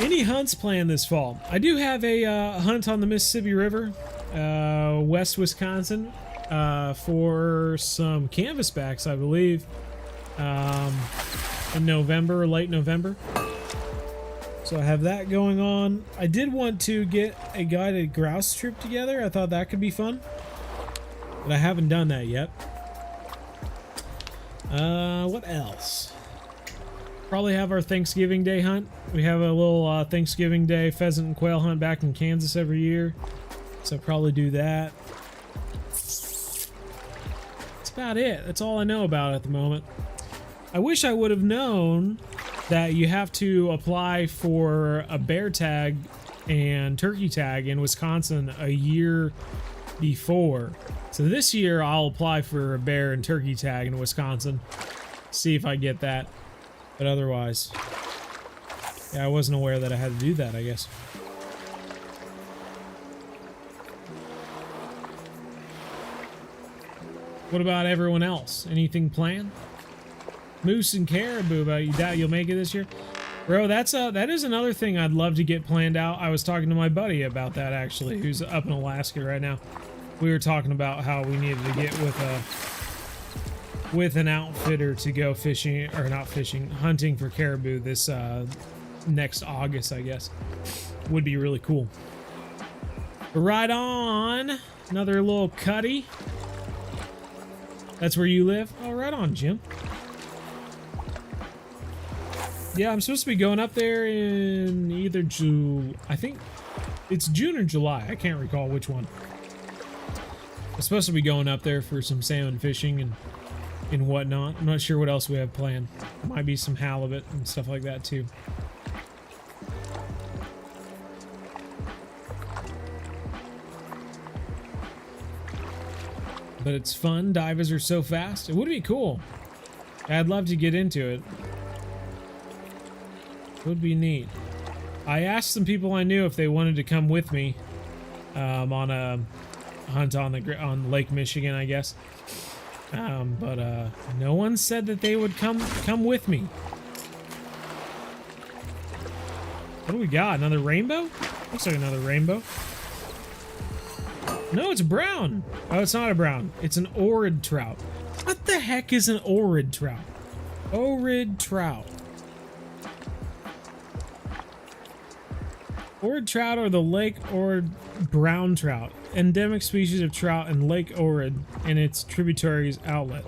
Any hunts planned this fall? I do have a hunt on the Mississippi River, West Wisconsin, for some canvasbacks, I believe, in November, late November. So I have that going on. I did want to get a guided grouse trip together. I thought that could be fun, but I haven't done that yet. What else? Probably have our Thanksgiving Day hunt. We have a little Thanksgiving Day pheasant and quail hunt back in Kansas every year, so I'll probably do that. That's about it. That's all I know about it at the moment. I wish I would have known that you have to apply for a bear tag and turkey tag in Wisconsin a year before. So this year I'll apply for a bear and turkey tag in Wisconsin. See if I get that. But otherwise, yeah, I wasn't aware that I had to do that, I guess. What about everyone else? Anything planned? Moose and caribou, but you doubt you'll make it this year? Bro, that is another thing I'd love to get planned out. I was talking to my buddy about that, actually, who's up in Alaska right now. We were talking about how we needed to get with an outfitter to go fishing, or not fishing, hunting for caribou this next August, I guess. Would be really cool. But right on. Another little cutty. That's where you live? Oh, right on, Jim. Yeah, I'm supposed to be going up there in either I think it's June or July. I can't recall which one. I'm supposed to be going up there for some salmon fishing and whatnot. I'm not sure what else we have planned. Might be some halibut and stuff like that too. But it's fun. Divers are so fast. It would be cool. I'd love to get into it. Would be neat. I asked some people I knew if they wanted to come with me on a hunt on Lake Michigan, I guess. But no one said that they would come with me. What do we got? Another rainbow? Looks like another rainbow. No, it's brown. Oh, it's not a brown. It's an orid trout. What the heck is an orid trout? Orid trout. Orid trout are the Lake Orid brown trout, endemic species of trout in Lake Orid and its tributaries outlet.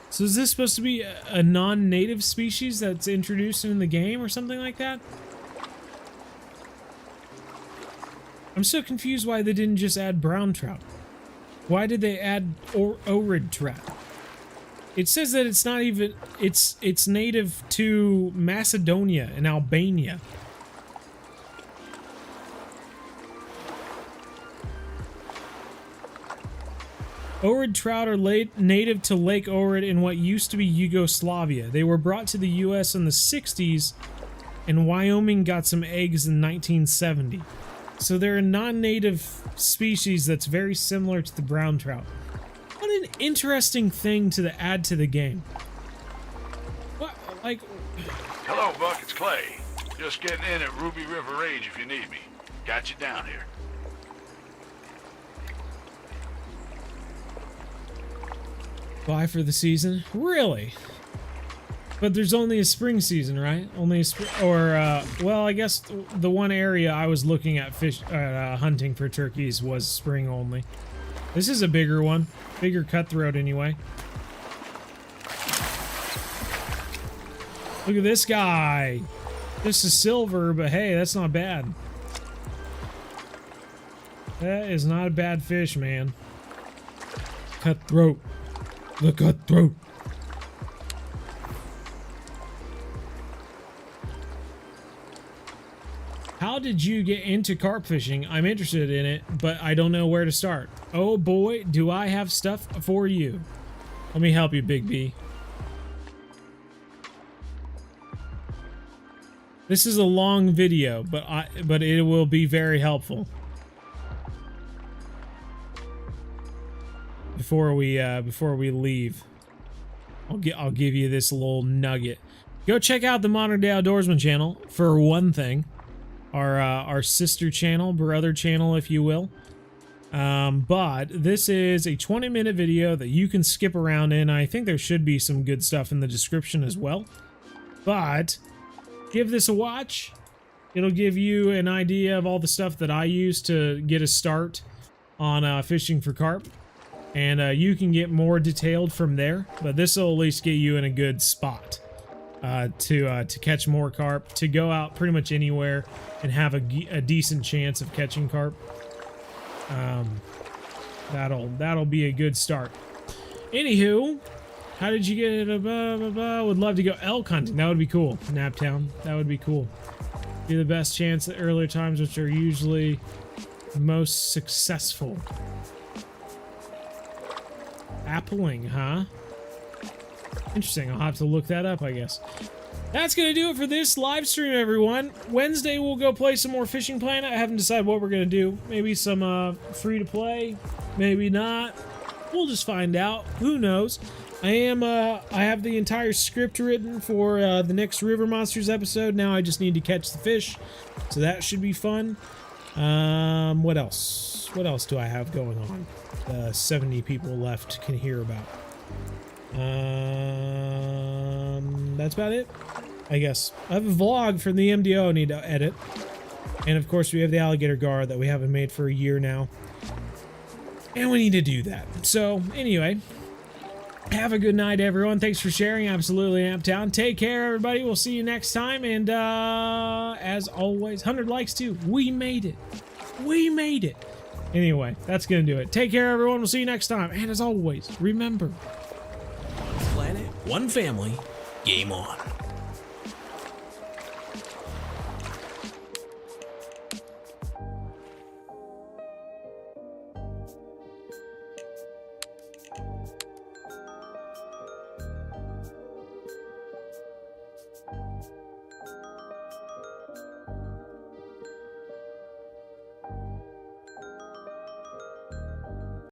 So is this supposed to be a non-native species that's introduced in the game or something like that? I'm so confused why they didn't just add brown trout. Why did they add orid trout? It says that it's not even, it's native to Macedonia and Albania. Orid trout are native to Lake Orid in what used to be Yugoslavia. They were brought to the U.S. in the 60s, and Wyoming got some eggs in 1970. So they're a non-native species that's very similar to the brown trout. What an interesting thing to add to the game. What, like... Hello, Buck, it's Clay. Just getting in at Ruby River Range if you need me. Got you down here. Buy for the season? Really? But there's only a spring season, right? Only a well, I guess the one area I was looking at hunting for turkeys was spring only. This is a bigger one. Bigger cutthroat anyway. Look at this guy. This is silver, but hey, that's not bad. That is not a bad fish, man. Cutthroat. The cutthroat. How did you get into carp fishing? I'm interested in it, but I don't know where to start. Oh boy, do I have stuff for you. Let me help you, Big B. This is a long video, but it will be very helpful. Before we leave, I'll give you this little nugget. Go check out the Modern Day Outdoorsman channel for one thing. Our sister channel, brother channel, if you will. But this is a 20-minute video that you can skip around in. I think there should be some good stuff in the description as well. But give this a watch. It'll give you an idea of all the stuff that I use to get a start on fishing for carp. And you can get more detailed from there. But this will at least get you in a good spot to catch more carp, to go out pretty much anywhere and have a decent chance of catching carp. That'll be a good start. Anywho, how did you get it? Would love to go elk hunting. That would be cool. Naptown. That would be cool. Be the best chance at earlier times, which are usually most successful. Appling, huh? Interesting. I'll have to look that up, I guess. That's going to do it for this live stream, everyone. Wednesday, we'll go play some more Fishing Planet. I haven't decided what we're going to do. Maybe some free-to-play. Maybe not. We'll just find out. Who knows? I have the entire script written for the next River Monsters episode. Now I just need to catch the fish. So that should be fun. What else? What else do I have going on? 70 people left can hear about. That's about it, I guess. I have a vlog from the MDO I need to edit. And of course we have the alligator gar that we haven't made for a year now. And we need to do that. So anyway, have a good night, everyone. Thanks for sharing. Absolutely Naptown. Take care, everybody. We'll see you next time. And as always, 100 likes too. We made it. We made it. Anyway, that's gonna do it. Take care, everyone. We'll see you next time. And as always, remember, Planet, one family, game on.